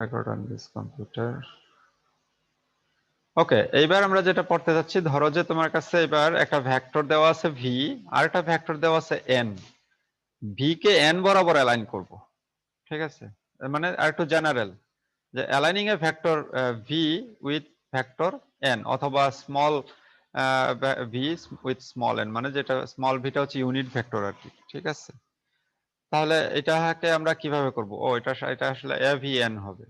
I got on this computer. ওকে, এইবার আমরা যেটা পড়তে যাচ্ছি, ধরো যে তোমার কাছে এবার একটা ভেক্টর দেওয়া আছে ভি আর একটা ভেক্টর দেওয়া আছে এন। ভি কে এন বরাবর অ্যালাইন করব, ঠিক আছে? মানে আর একটু জেনারেল, যে aligning a vector V with vector N, অথবা small V with small N, মানে যেটা স্মল ভিটা হচ্ছে ইউনিট ভেক্টর আর কি, ঠিক আছে? তাহলে এটাকে আমরা কিভাবে করব? ও এটা আসলে এ ভি এন হবে,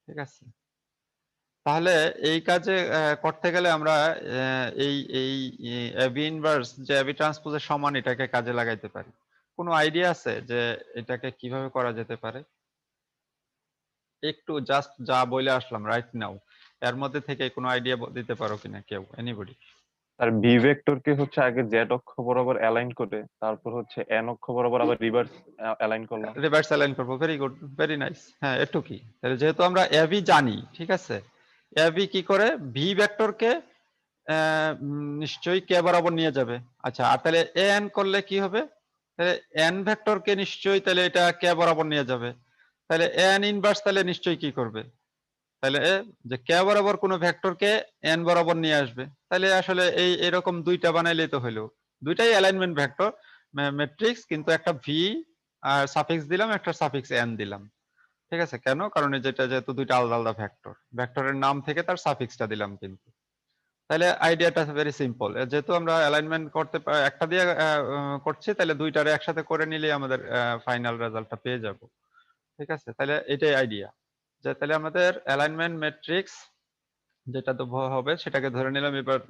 ঠিক আছে? তাহলে এই কাজে করতে গেলে আমরা এই এই এবি ইনভার্স যে এবি ট্রান্সপোজের সমান এটাকে কাজে লাগাইতে পারি। কোনো আইডিয়া আছে যে এটাকে কিভাবে করা যেতে পারে? একটু জাস্ট যা বলে আসলাম রাইট নাও, এর মধ্যে থেকে কোনো আইডিয়া দিতে পারো কিনা কেউ, এনিবডি? আর ভি ভেক্টরকে হচ্ছে আগে জেড অক্ষ বরাবর অ্যালাইন করে তারপর হচ্ছে এন অক্ষ বরাবর আবার রিভার্স অ্যালাইন করলাম। রিভার্স অ্যালাইন করবো, ভেরি গুড, ভেরি নাইস। হ্যাঁ, একটু কি, তাহলে যেহেতু আমরা এবি জানি, ঠিক আছে, এবি কি করে ভি ভেক্টরকে নিশ্চয়ই কে বরাবর নিয়ে যাবে। আচ্ছা, আর তাহলে এ এন করলে কি হবে? তাহলে এন ভেক্টরকে নিশ্চয়ই তাহলে এটা কে বরাবর নিয়ে যাবে। তাহলে এন ইনভার্স তাহলে নিশ্চয়ই কি করবে? তাহলে যে কে বরাবর কোনো ভেক্টরকে এন বরাবর নিয়ে আসবে। তাহলে আসলে এই এরকম দুইটা বানাইলেই তো হইলো, দুইটাই অ্যালাইনমেন্ট ভেক্টর ম্যাট্রিক্স, কিন্তু একটা ভি আর সাফিক্স দিলাম, একটা সাফিক্স এন দিলাম, ঠিক আছে? কেন? কারণ যেটা যেহেতু দুইটা আলাদা আলাদা ভেক্টর, ভেক্টরের নাম থেকে তার সাফিক্সটা দিলাম কিন্তু। তাহলে আইডিয়াটা ভেরি সিম্পল, যেহেতু আমরা অ্যালাইনমেন্ট করতে একটা দিয়ে করছি, তাহলে দুইটারে একসাথে করে নিলেই আমাদের ফাইনাল রেজাল্টটা পেয়ে যাব, ঠিক আছে? তাহলে এটাই আইডিয়া, যে তাহলে আমাদের অ্যালাইনমেন্ট ম্যাট্রিক্স যেটা তো হবে সেটাকে ধরে নিলাম এবার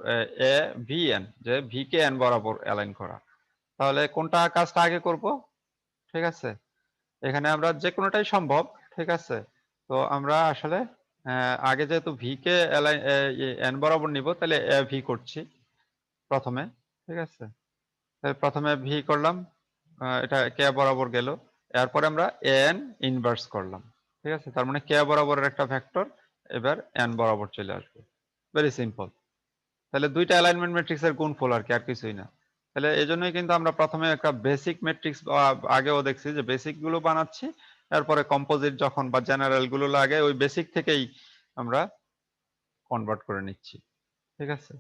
এ ভি এন, যে ভি কে এন বরাবর অ্যালাইন করা। তাহলে কোনটা কাজটা আগে করব? ঠিক আছে, এখানে আমরা যে কোনোটাই সম্ভব, ঠিক আছে? তো আমরা আসলে আগে যেহেতু ভি কে এন বরাবর নিব, তাহলে এ ভি করছি প্রথমে, ঠিক আছে? প্রথমে ভি করলাম, এটা কে বরাবর গেল, এরপরে আমরা এন ইনভার্স করলাম, ঠিক আছে? তার মানে কে বরাবরের একটা ভেক্টর এবার এন বরাবর চলে আসবে, ভেরি সিম্পল। তাহলে দুইটা অ্যালাইনমেন্ট ম্যাট্রিক্স এর গুণফল আর কি, আর কিছুই না। তাহলে এই জন্যই কিন্তু আমরা প্রথমে একটা বেসিক ম্যাট্রিক্স, আগেও দেখছি যে বেসিক গুলো বানাচ্ছি, এরপরে কম্পোজিট যখন বা জেনারেল গুলো লাগে ওই বেসিক থেকেই আমরা কনভার্ট করে নিচ্ছি, ঠিক আছে?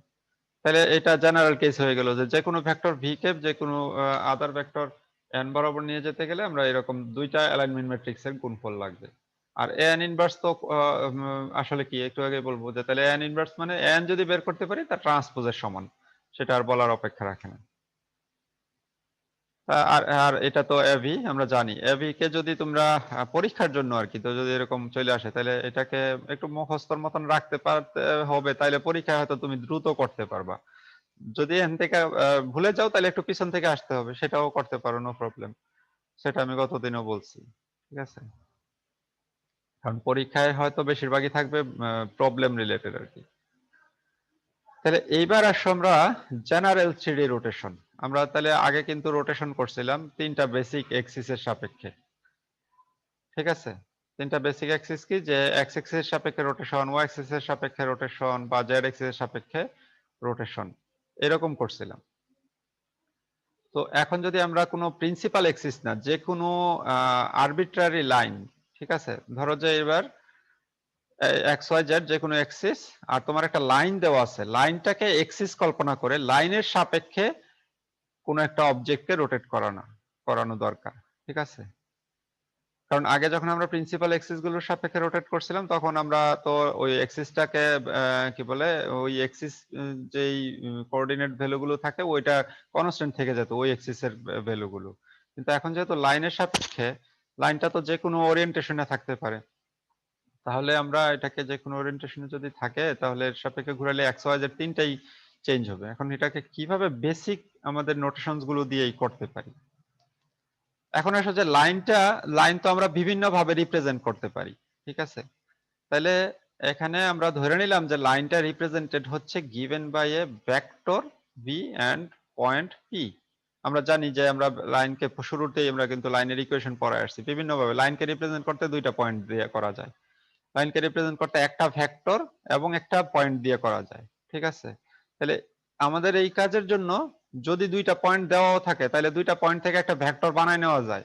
তাহলে এটা জেনারেল কেস হয়ে গেল, যে যে কোনো ভেক্টর ভি কে যে কোনো আদার ভেক্টর এন বরাবর নিয়ে যেতে গেলে আমরা এরকম দুইটা অ্যালাইনমেন্ট ম্যাট্রিক্স এর গুণফল লাগবে। আর এন ইনভার্স তো আসলে কি একটু আগে বলবো, যে তাহলে এন ইনভার্স মানে এন যদি বের করতে পারি তা ট্রান্সপোজের সমান, সেটা আর বলার অপেক্ষা রাখে না। আর আর এটা তো এভি আমরা জানি, এভি কে যদি তোমরা পরীক্ষার জন্য আর কি, তো যদি এরকম চলে আসে তাহলে এটাকে একটু মুখস্থর মতন রাখতে পারতে হবে, তাইলে পরীক্ষায় হয়তো তুমি দ্রুত করতে পারবা। যদি এখান থেকে ভুলে যাও তাহলে একটু পিছন থেকে আসতে হবে, সেটাও করতে পারো, নো প্রবলেম। সেটা আমি গতদিনও বলছি, ঠিক আছে? কারণ পরীক্ষায় হয়তো বেশিরভাগই থাকবে প্রবলেম রিলেটেড আর কি। তাহলে এইবার আসো আমরা জেনারেল থ্রিডি রোটেশন। আমরা তাহলে আগে কিন্তু রোটেশন করছিলাম তিনটা বেসিক এক্সিসের সাপেক্ষে, ঠিক আছে? তিনটা বেসিক অ্যাক্সিস কি, যে এক্স অ্যাক্সিস এর সাপেক্ষে রোটেশন, ওয়াই অ্যাক্সিস এর সাপেক্ষে রোটেশন, বা জেড অ্যাক্সিস এর সাপেক্ষে রোটেশন, এরকম করছিলাম। তো এখন যদি আমরা কোনো প্রিন্সিপাল এক্সিস না, যে কোনো আরবিট্রারি লাইন, ঠিক আছে, ধরো যে এবার এক্স ওয়াই জেড যে কোনো এক্সিস, আর তোমার একটা লাইন দেওয়া আছে, লাইনটাকে এক্সিস কল্পনা করে লাইনের সাপেক্ষে কোনো একটা অবজেক্টকে রোটেট করানো দরকার, ঠিক আছে? কারণ আগে যখন আমরা প্রিন্সিপাল এক্সিস গুলোর সাপেক্ষে রোটেট করছিলাম, তখন আমরা তো ওই এক্সিসটাকে কি বলে, ওই এক্সিস যেই কোঅর্ডিনেট ভ্যালু গুলো থাকে ওইটা কনস্ট্যান্ট থেকে যেত ওই এক্সিস এর ভ্যালু গুলো। কিন্তু এখন যেহেতু লাইনের সাপেক্ষে, লাইনটা তো যে কোনো ওরিয়েন্টেশনে থাকতে পারে, তাহলে আমরা এটাকে যে কোনো ওরিয়েন্টেশনে যদি থাকে তাহলে এর সাপেক্ষে ঘুরালে এক্স ওয়াই জেড তিনটাই চেঞ্জ হবে। এখন এটাকে কিভাবে বেসিক আমাদের নোটেশনস গুলো দিয়েই করতে পারি? এখন আসলে যে লাইন তো আমরা বিভিন্ন ভাবে রিপ্রেজেন্ট করতে পারি, ঠিক আছে? তাহলে এখানে আমরা ধরে নিলাম যে লাইনটা রিপ্রেজেন্টেড হচ্ছে given by a vector V and point P. আমরা জানি যে আমরা লাইনকে শুরুতেই আমরা কিন্তু লাইনের ইকুয়েশন পড়ে আসছি, বিভিন্ন ভাবে লাইনকে রিপ্রেজেন্ট করতে দুইটা পয়েন্ট দিয়ে করা যায়, লাইনকে রিপ্রেজেন্ট করতে একটা ভেক্টর এবং একটা পয়েন্ট দিয়ে করা যায়, ঠিক আছে? তাহলে আমাদের এই কাজের জন্য যদি দুইটা পয়েন্ট দেওয়াও থাকে, তাহলে দুইটা পয়েন্ট থেকে একটা ভেক্টর বানায় নেওয়া যায়,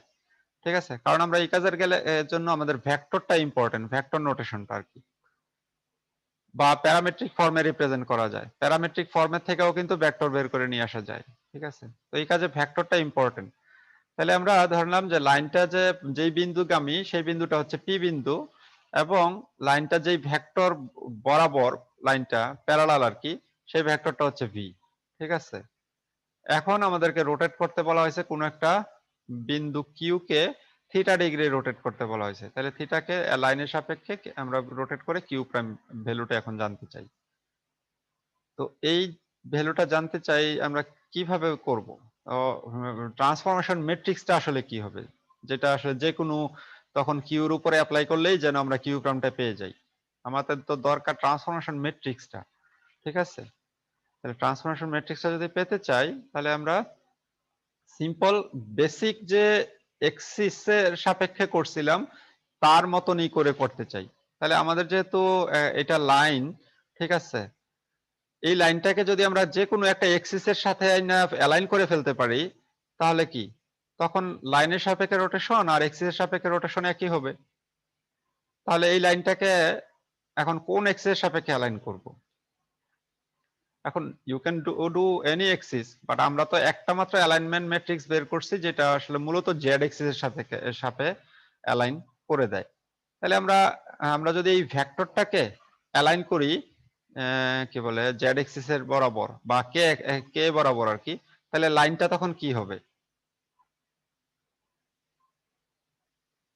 ঠিক আছে, কারণ আমরা এই কাজের গেলে এর জন্য আমাদের ভেক্টরটা ইম্পর্টেন্ট, ভেক্টর নোটেশনটা আর কি, বা প্যারামেট্রিক ফর্মে রিপ্রেজেন্ট করা যায়, প্যারামেট্রিক ফর্মের থেকেও কিন্তু ভেক্টর বের করে নিয়ে আসা যায়। ঠিক আছে, তো এই কাজে ভেক্টরটা ইম্পর্টেন্ট। তাহলে আমরা ধরলাম যে লাইনটা যেই বিন্দুগামী সেই বিন্দুটা হচ্ছে পি বিন্দু, এবং লাইনটা যেই ভেক্টর বরাবর লাইনটা প্যারালাল আর কি, সেই ভেক্টরটা হচ্ছে ভি। ঠিক আছে, এখন আমাদেরকে রোটেট করতে বলা হয়েছে কোন একটা বিন্দু কিউ কে থিটা ডিগ্রি রোটেট করতে বলা হয়েছে। তাহলে থিটাকে লাইনের সাপেক্ষে আমরা রোটেট করে কিউ প্রাইম ভ্যালুটা এখন জানতে চাই। তো এই ভ্যালুটা জানতে চাই আমরা কিভাবে করব? ট্রান্সফরমেশন ম্যাট্রিক্সটা আসলে কি হবে, যেটা আসলে যে কোনো তখন কিউর উপরে অ্যাপ্লাই করলেই যেন আমরা কিউ প্রাইমটা পেয়ে যাই। আমাদের তো দরকার ট্রান্সফরমেশন ম্যাট্রিক্সটা। ঠিক আছে, তাহলে ট্রান্সফরমেশন ম্যাট্রিক্সটা যদি পেতে চাই, তাহলে আমরা সিম্পল বেসিক যে এক্সিসের সাপেক্ষে করছিলাম তার মতনই করে করতে চাই। তাহলে আমাদের যেহেতু এটা লাইন, ঠিক আছে, এই লাইনটাকে যদি আমরা যে কোনো একটা এক্সিসের সাথে অ্যালাইন করে ফেলতে পারি, তাহলে কি তখন লাইনের সাপেক্ষে রোটেশন আর এক্সিসের সাপেক্ষে রোটেশন একই হবে। তাহলে এই লাইনটাকে এখন কোন এক্সিসের সাপেক্ষে অ্যালাইন করব? এখন you can do any axis, but আমরা তো একটা মাত্র অ্যালাইনমেন্ট ম্যাট্রিক্স বের করছি যেটা আসলে মূলত জেড এক্সিস এর সাথে অ্যালাইন করে দেয়। তাহলে আমরা আমরা যদি এই ভেক্টরটাকে অ্যালাইন করি কি বলে জেড এক্সিস এর বরাবর বা কে কে বরাবর আর কি, তাহলে লাইনটা তখন কি হবে?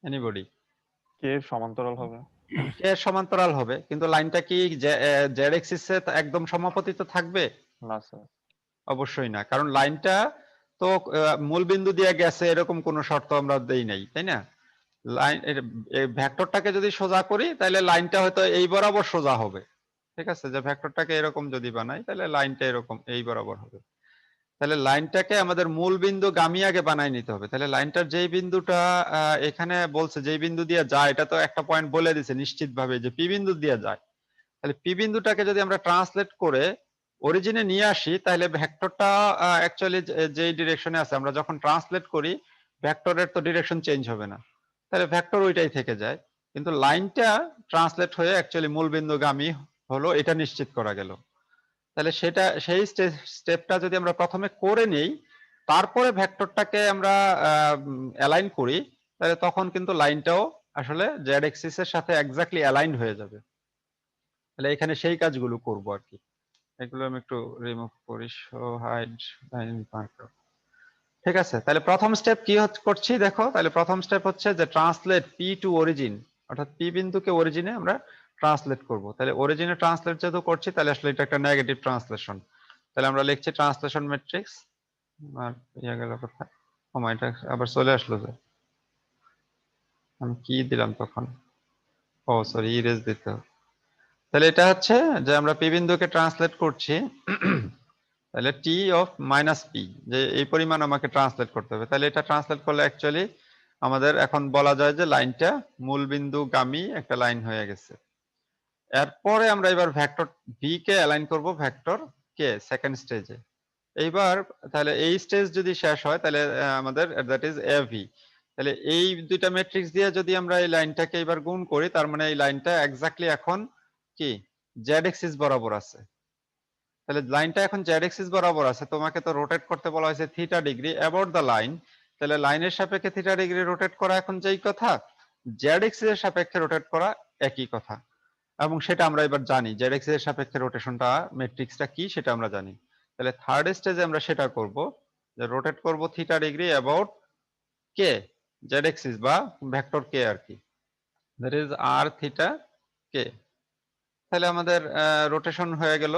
এনিবডি? কে সমান্তরাল হবে। কে এর সমান্তরাল হবে, কিন্তু লাইনটা কি জেড এক্সিস এ একদম সমাপতিত থাকবে? না স্যার। অবশ্যই না, কারণ লাইনটা তো মূল বিন্দু দিয়ে গেছে এরকম কোনো শর্ত আমরা দেই নাই, তাই না? লাইন ভেক্টরটাকে যদি সোজা করি তাহলে লাইনটা হয়তো এই বরাবর সোজা হবে। ঠিক আছে, যে ভেক্টরটাকে এরকম যদি বানাই তাহলে লাইনটা এরকম এই বরাবর হবে। তাহলে লাইনটাকে আমাদের মূল বিন্দু গামী আগে বানাই নিতে হবে। তাহলে লাইনটার যেই বিন্দুটা এখানে বলছে যেই বিন্দু দিয়ে যায়, এটা তো একটা পয়েন্ট বলে দিছে নিশ্চিত ভাবে যে পি বিন্দু দিয়ে যায়। তাহলে পি বিন্দুটাকে যদি আমরা ট্রান্সলেট করে অরিজিনে নিয়ে আসি, তাহলে ভেক্টরটা অ্যাকচুয়ালি যেই ডিরেকশনে আছে, আমরা যখন ট্রান্সলেট করি ভেক্টরের তো ডিরেকশন চেঞ্জ হবে না, তাহলে ভেক্টর ওইটাই থেকে যায়। কিন্তু লাইনটা ট্রান্সলেট হয়ে অ্যাকচুয়ালি মূল বিন্দুগামী হলো, এটা নিশ্চিত করা গেল। তাহলে সেটা সেই স্টেপটা যদি আমরা প্রথমে করে নেই, তারপরে ভেক্টরটাকে আমরা অ্যালাইন করি, তাহলে তখন কিন্তু লাইনটাও আসলে জেড এক্সিস এর সাথে এক্স্যাক্টলি অ্যালাইন হয়ে যাবে। তাহলে এখানে সেই কাজগুলো করব আর কি। এগুলো আমি একটু রিমুভ করি, শো হাইড লাইন মার্কার। ঠিক আছে, তাহলে প্রথম স্টেপ কি করছি দেখো। তাহলে প্রথম স্টেপ হচ্ছে যে ট্রান্সলেট পি টু অরিজিন, অর্থাৎ পি বিন্দুকে অরিজিনে আমরা ট্রান্সলেট করব। তাহলে অরিজিনে ট্রান্সলেট যেহেতু করছি, তাহলে আসলে এটা একটা নেগেটিভ ট্রান্সলেশন। তাহলে আমরা লিখছি ট্রান্সলেশন ম্যাট্রিক্স। আর ইয়া গেল কোথায়? এটা আবার চলে আসলো যে আমি কি দিলাম তখন, ও সরি ইরেজ দিতে হবে। তাহলে এটা হচ্ছে যে আমরা পি বিন্দুকে ট্রান্সলেট করছি, তাহলে টি অফ মাইনাস পি, যে এই পরিমাণ আমাকে ট্রান্সলেট করতে হবে। তাহলে এটা ট্রান্সলেট করলে অ্যাকচুয়ালি আমাদের এখন বলা যায় যে লাইনটা মূল বিন্দু গামী একটা লাইন হয়ে গেছে। এরপরে আমরা এবার ভেক্টর ভি কে অ্যালাইন করব ভেক্টর কে সেকেন্ড স্টেজে। এইবার তাহলে এই স্টেজ যদি শেষ হয়, তাহলে আমাদের দ্যাট ইজ এ ভি। তাহলে এই দুইটা ম্যাট্রিক্স দিয়ে যদি আমরা এই লাইনটাকে এবার গুণ করি, তার মানে এই লাইনটা এক্স্যাক্টলি এখন কি জেড এক্সিস বরাবর আছে। তাহলে লাইনটা এখন জেড এক্সিস বরাবর আছে, তোমাকে তো রোটেট করতে বলা হয়েছে theta degree about the line. তাহলে লাইনের সাপেক্ষে থিটা ডিগ্রি রোটেট করা এখন যেই কথা, জেড এক্সিস এর সাপেক্ষে রোটেট করা একই কথা। এবং সেটা আমরা এবার জানি জেড এক্সিস এর সাপেক্ষে রোটেশনটা ম্যাট্রিক্সটা কি সেটা আমরা জানি। তাহলে থার্ড স্টেজে আমরা সেটা করব, যে রোটেট করব theta degree about K Z axis বা ভেক্টর কে আর কি, দ্যাট ইজ আর থিটা কে। তাহলে আমাদের রোটেশন হয়ে গেল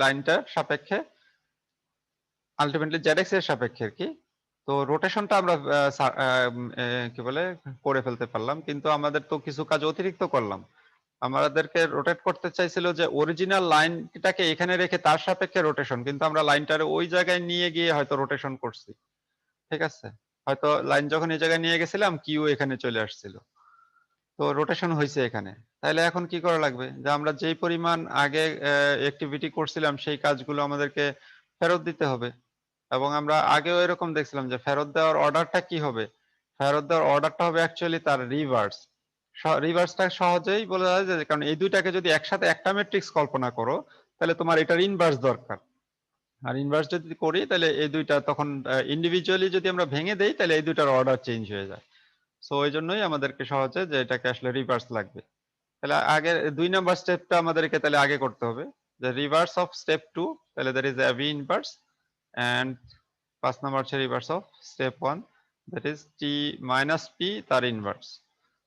লাইনটার সাপেক্ষে, আলটিমেটলি জেড এক্স এর সাপেক্ষে আর কি। তো রোটেশনটা আমরা কি বলে করে ফেলতে পারলাম, কিন্তু আমাদের তো কিছু কাজ অতিরিক্ত করলাম। আমাদেরকে রোটেট করতে চাইছিল যে অরিজিনাল লাইনটাকে এখানে রেখে তার সাপেক্ষে রোটেশন, কিন্তু আমরা লাইনটার ওই জায়গায় নিয়ে গিয়ে হয়তো রোটেশন করছি। ঠিক আছে, হয়তো লাইন যখন এই জায়গায় নিয়ে গেছিলাম কিউ এখানে চলে আসছিল, তো রোটেশন হয়েছে এখানে। তাহলে এখন কি করা লাগবে, যে আমরা যেই পরিমাণ আগে অ্যাক্টিভিটি করছিলাম সেই কাজগুলো আমাদেরকে ফেরত দিতে হবে। এবং আমরা আগেও এরকম দেখছিলাম যে ফেরত দেওয়ার অর্ডারটা কি হবে, ফেরত দেওয়ার অর্ডারটা হবে অ্যাকচুয়ালি তার রিভার্স। রিভার্সটা সহজেই বলা যায় যে, কারণ এই দুইটাকে যদি একসাথে একটা ম্যাট্রিক্স কল্পনা করো তাহলে তোমার এটার ইনভার্স দরকার। আর ইনভার্স যদি করি তাহলে এই দুইটা তখন ইন্ডিভিজুয়ালি যদি আমরা ভেঙে দেই তাহলে এই দুইটার অর্ডার চেঞ্জ হয়ে যায়। সো ওই জন্যই আমাদেরকে সহজে যে এটাকে আসলে রিভার্স লাগবে। তাহলে আগে 2 নাম্বার স্টেপটা আমাদেরকে তাহলে আগে করতে হবে যে রিভার্স অফ স্টেপ 2, তাহলে that is V inverse, and 5 number হচ্ছে reverse of step 1, that is T minus P তার ইনভার্স।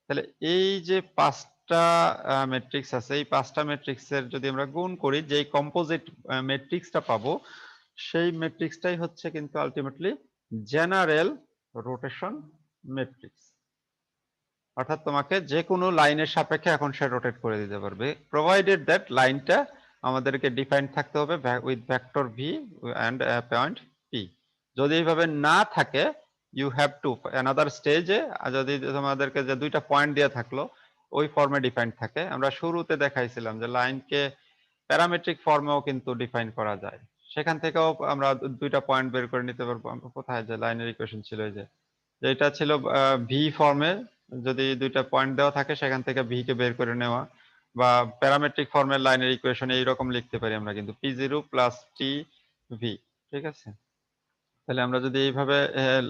তাহলে এই যে পাঁচটা ম্যাট্রিক্স আছে, এই পাঁচটা ম্যাট্রিক্সের যদি আমরা গুণ করি যেই কম্পোজিট ম্যাট্রিক্সটা পাবো সেই ম্যাট্রিক্সটাই হচ্ছে কিন্তু আলটিমেটলি জেনারেল রোটেশন ম্যাট্রিক্স। অর্থাৎ তোমাকে যে কোনো লাইনের সাপেক্ষে এখন সে রোটেট করে দিতে পারবে, প্রোভাইডেড দ্যাট লাইনটা আমাদেরকে ডিফাইন্ড থাকতে হবে with vector V and point P. যদি এইভাবে না থাকে ইউ হ্যাভ টু অ্যানাদার স্টেজে, যদি তোমাদেরকে যে দুইটা পয়েন্ট দেওয়া থাকলো ওই ফর্মে ডিফাইন্ড থাকে, আমরা শুরুতে দেখাইছিলাম যে লাইনকে প্যারামেট্রিক ফর্মেও কিন্তু ডিফাইন করা যায়, সেখান থেকেও আমরা দুইটা পয়েন্ট বের করে নিতে পারবো। কোথায় যে লাইনের ইকুয়েশন ছিল যে যেটা ছিল ভি ফর্মে, যদি দুইটা পয়েন্ট দেওয়া থাকে সেখান থেকে ভি কে বের করে নেওয়া, বা প্যারামেট্রিক ফর্মের লাইনের ইকুয়েশন এইরকম লিখতে পারি আমরা কিন্তু P zero plus T V. ঠিক আছে, তাহলে আমরা যদি এইভাবে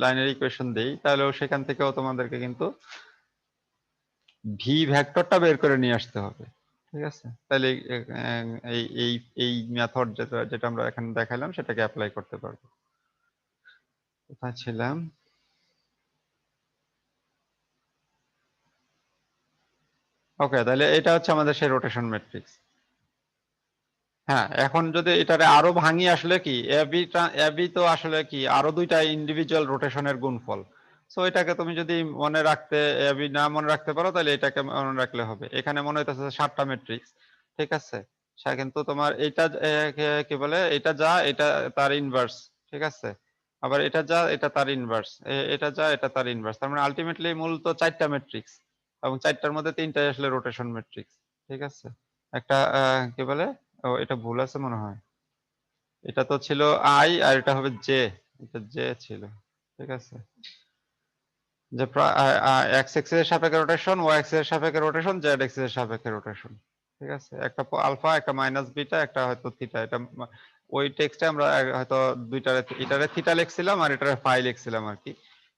লাইনের ইকুয়েশন দেই তাহলেও সেখান থেকেও তোমাদেরকে কিন্তু ভি ভেক্টরটা বের করে নিয়ে আসতে হবে। ঠিক আছে, তাহলে এই এই এই মেথড যেটা যেটা আমরা এখানে দেখালাম সেটাকে অ্যাপ্লাই করতে পারবো। কোথায় ছিলাম? ওকে, তাহলে এটা হচ্ছে আমাদের সেই রোটেশন ম্যাট্রিক্স। হ্যাঁ, এখন যদি এটারে আরো ভাঙি আসলে কি এবি তো আসলে কি আরো দুইটা ইন্ডিভিজুয়াল রোটেশনের গুণফল। সো এটাকে তুমি যদি মনে রাখতে এবি না মনে রাখতে পারো তাহলে এটাকে মনে রাখলে হবে। এখানে মনে হইতেছে 7টা ম্যাট্রিক্স। ঠিক আছে, সে কিন্তু তোমার এটা কি বলে, এটা যা এটা তার ইনভার্স। ঠিক আছে, আবার এটা যা এটা তার ইনভার্স, এটা যা এটা তার ইনভার্স। তার মানে আলটিমেটলি মূলত 4টা ম্যাট্রিক্স, এবং 4টার মধ্যে 3টাই আসলে রোটেশন ম্যাট্রিক্স। ঠিক আছে, একটা কি বলে, ও এটা ভুল আছে মনে হয়, এটা তো ছিল আই আর এটা হবে জে, এটা জে ছিল। ঠিক আছে, যে এক্স এক্সিস এর সাপেক্ষে রোটেশন, ওয়াই এক্সিস এর সাপেক্ষে রোটেশন, জেড এক্সিস এর সাপেক্ষে রোটেশন। ঠিক আছে, একটা আলফা একটা মাইনাস বিটা একটা হয়তো থিটা, এটা ওই টেক্সটে আমরা হয়তো দুইটারে এটারে থিটা লিখছিলাম আর এটারে ফাই লিখছিলাম আর কি,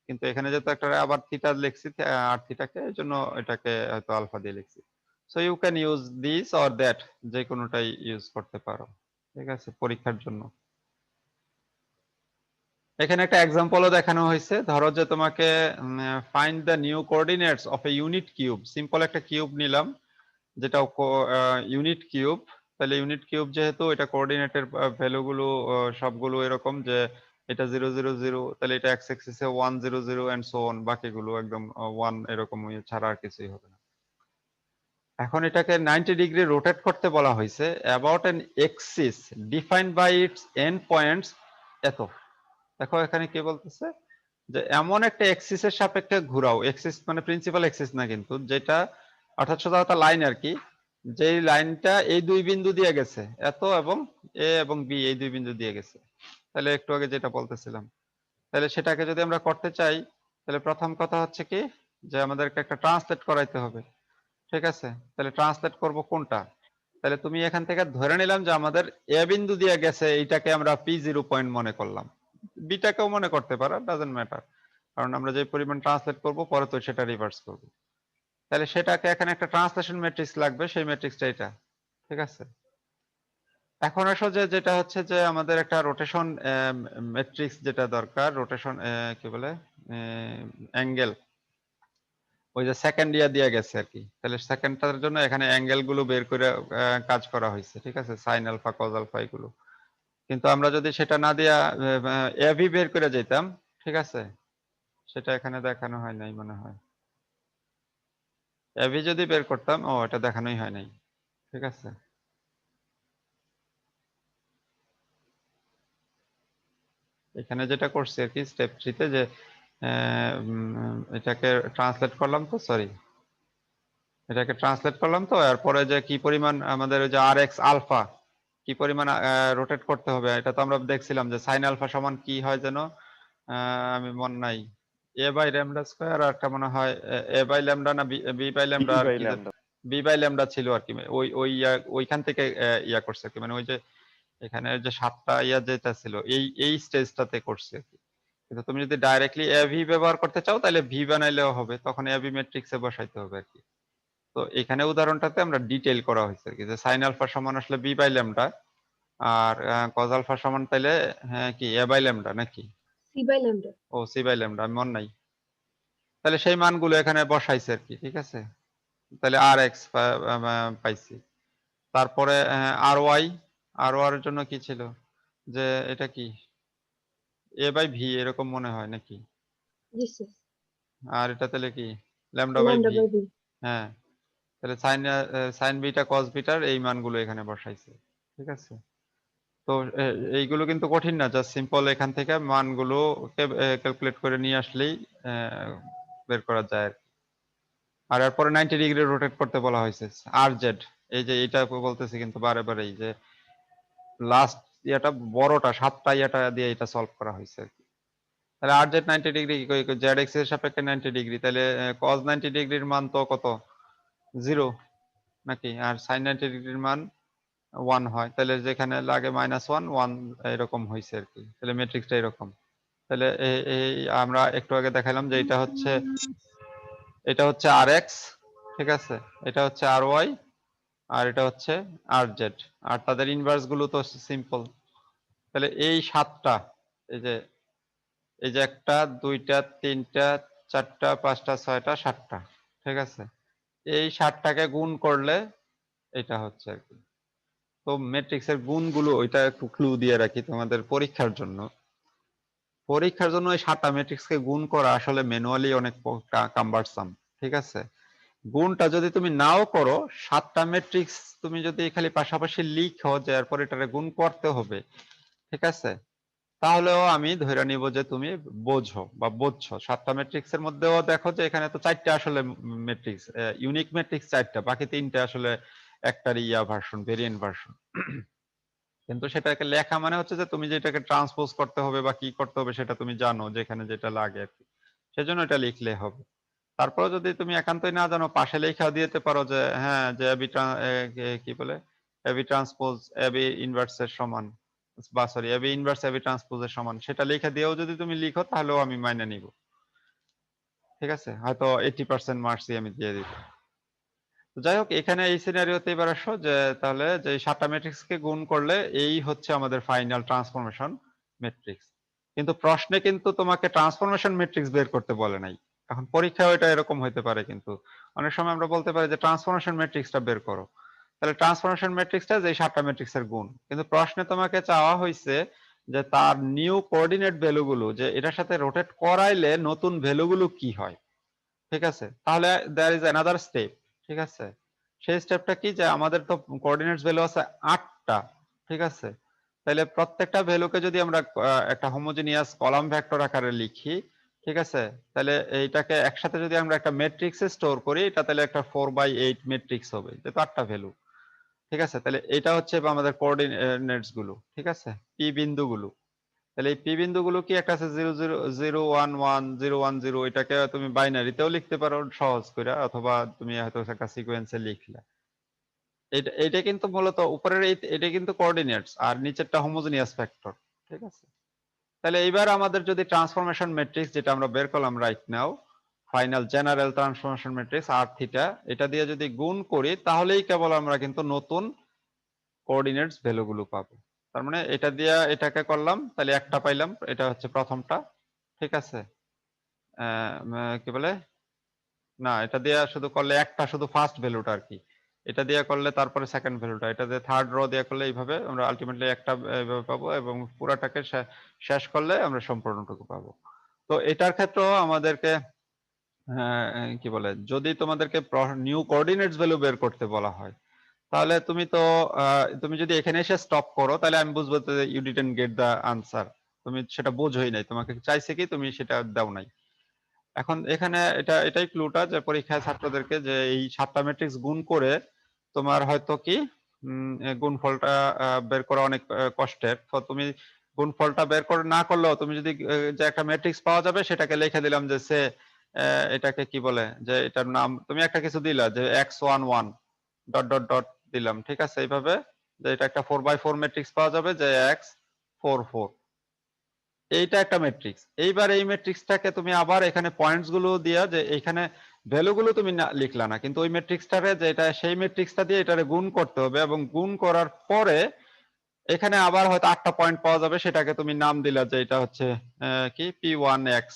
কিন্তু এখানে যেহেতু একটা আবার থিটা লিখছি আর থিটাকে, এই জন্য এটাকে হয়তো আলফা দিয়ে লিখছি। So you can use this or that, যে কোনোটাই ইউজ করতে পারো। ঠিক আছে, পরীক্ষার জন্য। এখানে একটা এক্সাম্পলও দেখানো হয়েছে, ধরো যে তোমাকে find the new coordinates of A unit cube. Simple একটা কিউব নিলাম যেটা ইউনিট কিউব। তাহলে ইউনিট কিউব যেহেতু এটা কোঅর্ডিনেটের ভ্যালুগুলো সবগুলো এরকম যে এটা 0 0 0, তাহলে এটা এক্স অ্যাক্সিসে 1 0 0 এন্ড সো অন, বাকিগুলো একদম 1 এরকম ছাড়া আর কিছুই হবে না। এখন এটাকে 90 ডিগ্রি রোটেট করতে বলা হয়েছে about an axis defined by its end points এত। দেখো এখানে কি বলতেছে যে এমন একটা এক্সিসের সাপেক্ষে ঘোরাও, এক্সিস মানে প্রিন্সিপাল এক্সিস না কিন্তু, যেটা অর্থাৎ সোজা কথা লাইন আর কি, যেই লাইনটা এই দুই বিন্দু দিয়ে গেছে, এত এবং এ এবং বি এই দুই বিন্দু দিয়ে গেছে। তাহলে একটু আগে যেটা বলতেছিলাম, তাহলে সেটাকে যদি আমরা করতে চাই তাহলে প্রথম কথা হচ্ছে কি যে আমাদেরকে একটা ট্রান্সলেট করাইতে হবে। ঠিক আছে, তাহলে ট্রান্সলেট করব কোনটা? তাহলে তুমি এখান থেকে ধরে নিলাম যে আমাদের এ বিন্দু দিয়ে গেছে, এইটাকে আমরা পি জিরো পয়েন্ট মনে করলাম, বিটাকেও মনে করতে পারো, ডাজন্ট ম্যাটার, কারণ আমরা যে পরিমাণ ট্রান্সলেট করব পরে তো সেটা রিভার্স করব। তাহলে সেটাকে এখানে একটা ট্রান্সলেশন ম্যাট্রিক্স লাগবে, সেই ম্যাট্রিক্সটা এটা। ঠিক আছে, এখন আসো যে যেটা হচ্ছে যে আমাদের একটা রোটেশন ম্যাট্রিক্স যেটা দরকার, রোটেশন কি বলে অ্যাঙ্গেল, ওই যে সেকেন্ড ইয়ার দিয়ে গেছে আর কি, তাহলে সেকেন্ডটার জন্য এখানে অ্যাঙ্গেল গুলো বের করে কাজ করা হয়েছে। ঠিক আছে, সাইন আলফা কজ আলফা এগুলো, কিন্তু আমরা যদি সেটা না দিয়া এভি বের করে যেতাম, ঠিক আছে, সেটা এখানে দেখানো হয় নাই মনে হয়। এভি যদি বের করতাম, ও এটা দেখানোই হয় নাই। ঠিক আছে, এখানে যেটা করছি আর কি স্টেপ 3 তে যে এটাকে ট্রান্সলেট করলাম তো, সরি, এটাকে ট্রান্সলেট করলাম তো, এরপরে যে কি পরিমাণ আমাদের ওই যে আর এক্স আলফা কি পরিমাণ রোটেট করতে হবে, এটা তো আমরা দেখছিলাম যে সাইন আলফা সমান কি হয় যেন, আমি মনে নাই, এ বাই ল্যামডা স্কয়ার আর একটা মনে হয় এ বাই ল্যামডা না বি বাই ল্যামডা আর বাই কি ল্যামডা। বি বাই ল্যামডা ছিল আর কি, ওইখান থেকে ইয়া করছে আর কি, মানে ওই যে এখানে যে 7টা ইয়া যেটা ছিল এই স্টেজটাতে করছে আর কি। কিন্তু তুমি যদি ডাইরেক্টলি এ ভি ব্যবহার করতে চাও তাহলে ভি বানাইলেও হবে, তখন এ ভি ম্যাট্রিক্সে বসাইতে হবে আর কি। তো এখানে উদাহরণটাতে আমরা ডিটেইল করা হয়েছে আর কি, যে সাইন আলফা সমান আসলে বি বাই ল্যামডা, আর কজ আলফা সমান তাইলে হ্যাঁ কি এ বাই ল্যামডা নাকি, সি বাই ল্যামডা। ও সি বাই ল্যামডা, আমি মনে নাই। তাহলে সেই মানগুলো এখানে বসাইছে আর কি, ঠিক আছে। তাহলে আর এক্স পাইছি। তারপরে আর ওয়াই, আর ওয়ার জন্য কি ছিল, যে এটা কি এ বাই ভি এরকম মনে হয় নাকি, জি স্যার। আর এটা তাহলে কি lambda by lambda V. By B. হ্যাঁ, তাহলে সাইন বিটা কস বিটার এই মানগুলো এখানে বসাইছে, ঠিক আছে। তো এইগুলো কিন্তু কঠিন না, জাস্ট সিম্পল এখান থেকে মানগুলো ক্যালকুলেট করে নিয়ে আসলেই বের করা যায় আর কি। আর এরপরে 90 ডিগ্রি রোটেট করতে বলা হয়েছে আর জেড, এই যে এটা বলতেছি কিন্তু বারে বারে, এই যে লাস্ট ইয়াটা বড়টা 7টা ইয়াটা দিয়ে এটা সলভ করা হয়েছে আর কি। তাহলে আর জেড 90 ডিগ্রি, জেড এক্স এর সাপেক্ষে 90 ডিগ্রি, তাহলে কজ 90 ডিগ্রির মান তো কত, 0 নাকি, আর সাইন 90 ডিগ্রির মান 1 হয়, তাহলে যেখানে লাগে -1 1 এরকম হয়েছে আর কি। তাহলে ম্যাট্রিক্সটা এরকম। তাহলে এই আমরা একটু আগে দেখালাম যে এটা হচ্ছে আর এক্স, ঠিক আছে, এটা হচ্ছে আর ওয়াই, আর এটা হচ্ছে আর জেড, আর তাদের ইনভার্স গুলো তো সিম্পল। তাহলে এই 7টা, এই যে এই যে 1টা 2টা 3টা 4টা 5টা 6টা 7টা, ঠিক আছে, এই 7টাকে গুণ করলে এটা হচ্ছে আর কি। তো ম্যাট্রিক্সের গুণগুলো ওইটা একটু ক্লু দিয়ে রাখি তোমাদের পরীক্ষার জন্য। পরীক্ষার জন্য এই 7টা ম্যাট্রিক্সকে গুণ করা আসলে ম্যানুয়ালি অনেক কাম্বারসাম, ঠিক আছে। গুণটা যদি তুমি নাও করো, 7টা ম্যাট্রিক্স তুমি যদি খালি পাশাপাশি লিখো যে এরপর এটারে গুণ করতে হবে, ঠিক আছে, তাহলেও আমি ধরে নিব যে তুমি বোঝো বা বুঝছো। 7টা ম্যাট্রিক্স এর মধ্যেও দেখো যে এখানে তো 4টা আসলে ম্যাট্রিক্স, ইউনিক ম্যাট্রিক্স 4টা, বাকি 3টা আসলে একটার ইয়া ভার্সন, ভেরিয়েন্ট ভার্সন। কিন্তু সেটাকে লেখা মানে হচ্ছে যে তুমি যেটাকে ট্রান্সপোজ করতে হবে বা কি করতে হবে সেটা তুমি জানো, যেখানে যেটা লাগে আর কি, সেজন্য এটা লিখলে হবে। তারপরে যদি তুমি একান্তই না জানো, পাশে লেখাও দিতে পারো যে হ্যাঁ, যে কি বলে এবি ট্রান্সপোজ এবি ইনভার্স এর সমান, বা sorry AB inverse AB transpose এর সমান, সেটা লিখে দিয়েও যদি তুমি লিখো তাহলেও আমি মাইনে নিব, ঠিক আছে। হয়তো 80% মার্কসই আমি দিয়ে দিব। তো যাই হোক, এখানে এই সিনারিওতে এবার আসো যে তাহলে যে 7টা ম্যাট্রিক্স কে গুণ করলে এই হচ্ছে আমাদের ফাইনাল ট্রান্সফরমেশন ম্যাট্রিক্স। কিন্তু প্রশ্নে কিন্তু তোমাকে ট্রান্সফরমেশন ম্যাট্রিক্স বের করতে বলে নাই। এখন পরীক্ষায় এটা এরকম হইতে পারে, কিন্তু অনেক সময় আমরা বলতে পারি যে ট্রান্সফরমেশন ম্যাট্রিক্সটা বের করো। তাহলে ট্রান্সফরমেশন ম্যাট্রিক্সটা যে 7টা ম্যাট্রিক্সের গুণ, কিন্তু প্রশ্নে তোমাকে চাওয়া হয়েছে যে তার নিউ কোঅর্ডিনেট ভ্যালুগুলো, যে এটার সাথে রোটেট করাইলে নতুন ভ্যালুগুলো কি হয়, ঠিক আছে। তাহলে দেয়ার ইজ অ্যানাদার স্টেপ, ঠিক আছে। সেই স্টেপটা কি, যে আমাদের তো কোঅর্ডিনেটস ভ্যালু আছে 8টা, ঠিক আছে। তাহলে প্রত্যেকটা ভ্যালুকে যদি আমরা একটা হোমোজেনিয়াস কলাম ভেক্টর আকারে লিখি, ঠিক আছে, তাহলে এইটাকে একসাথে যদি আমরা একটা ম্যাট্রিক্সে স্টোর করি, এটা তাহলে একটা 4/8 ম্যাট্রিক্স হবে, যেহেতু 8টা ভ্যালু, ঠিক আছে। তাহলে এটা হচ্ছে আমাদের কোঅর্ডিনেটস গুলো, ঠিক আছে, পি বিন্দুগুলো। তাহলে এই পি বিন্দুগুলো কি, একটা আছে 0 0 0 1 1 0 1 0, এটাকে তুমি বাইনারিতেও লিখতে পারো সহজ করে, অথবা তুমি হয়তো একটা সিকোয়েন্সে লিখলে। এটা কিন্তু মূলত উপরের এটা কিন্তু কোঅর্ডিনেটস, আর নিচেরটা হোমোজেনিয়াস ভেক্টর, ঠিক আছে। তাহলে এইবার আমাদের যদি ট্রান্সফরমেশন ম্যাট্রিক্স, যেটা আমরা বের করলাম right now, final general transformation matrix R theta, এটা দিয়ে যদি গুণ করি, তাহলেই কেবল আমরা কিন্তু নতুন কোঅর্ডিনেটস ভ্যালুগুলো পাবো। তার মানে এটা দিয়ে এটাকে করলাম, তাহলে একটা পাইলাম, এটা হচ্ছে প্রথমটা, ঠিক আছে। কি বলে, না এটা দিয়ে শুধু করলে একটা শুধু ফার্স্ট ভ্যালুটা আর কি, এটা দিয়ে করলে তারপরে সেকেন্ড ভ্যালুটা, এটা দিয়ে থার্ড রো দিয়ে করলে এইভাবে আমরা আলটিমেটলি একটা এইভাবে পাবো, এবং পুরাটাকে শেষ করলে আমরা সম্পূর্ণটুকু পাবো। তো এটার ক্ষেত্রেও আমাদেরকে কি বলে, যদি তোমাদেরকে নিউ কোঅর্ডিনেটস ভ্যালু বের করতে বলা হয়, তাহলে তুমি যদি এখানে এসে স্টপ করো, তাহলে আমি বুঝবো যে you didn't get the answer, তুমি সেটা বোঝোই নাই, তোমাকে চাইছে কি তুমি সেটা দাও নাই। এখন এখানে এটাই ক্লুটা, যে পরীক্ষায় ছাত্রদেরকে যে এই 7টা ম্যাট্রিক্স গুণ করে তোমার হয়তো কি গুণফলটা বের করা অনেক কষ্টের, তো তুমি গুণফলটা বের করে না করলেও তুমি যদি যে একটা ম্যাট্রিক্স পাওয়া যাবে সেটাকে লিখে দিলাম যে সে এটাকে কি বলে যে এটার নাম তুমি একটা কিছু দিলা যে x11 ডট ডট ডট দিলাম, ঠিক আছে, এইভাবে যে এটা একটা 4x4 ম্যাট্রিক্স পাওয়া যাবে যে x44, এইটা একটা ম্যাট্রিক্স। এইবার এই ম্যাট্রিক্সটাকে তুমি আবার এখানে পয়েন্টস গুলো দিয়া যে এখানে ভ্যালু গুলো তুমি লিখলা না, কিন্তু ওই ম্যাট্রিক্সটারে যে এটা সেই ম্যাট্রিক্সটা দিয়ে এটারে গুণ করতে হবে, এবং গুণ করার পরে এখানে আবার হয়তো 8টা পয়েন্ট পাওয়া যাবে, সেটাকে তুমি নাম দিলা যে এটা হচ্ছে কি p1x,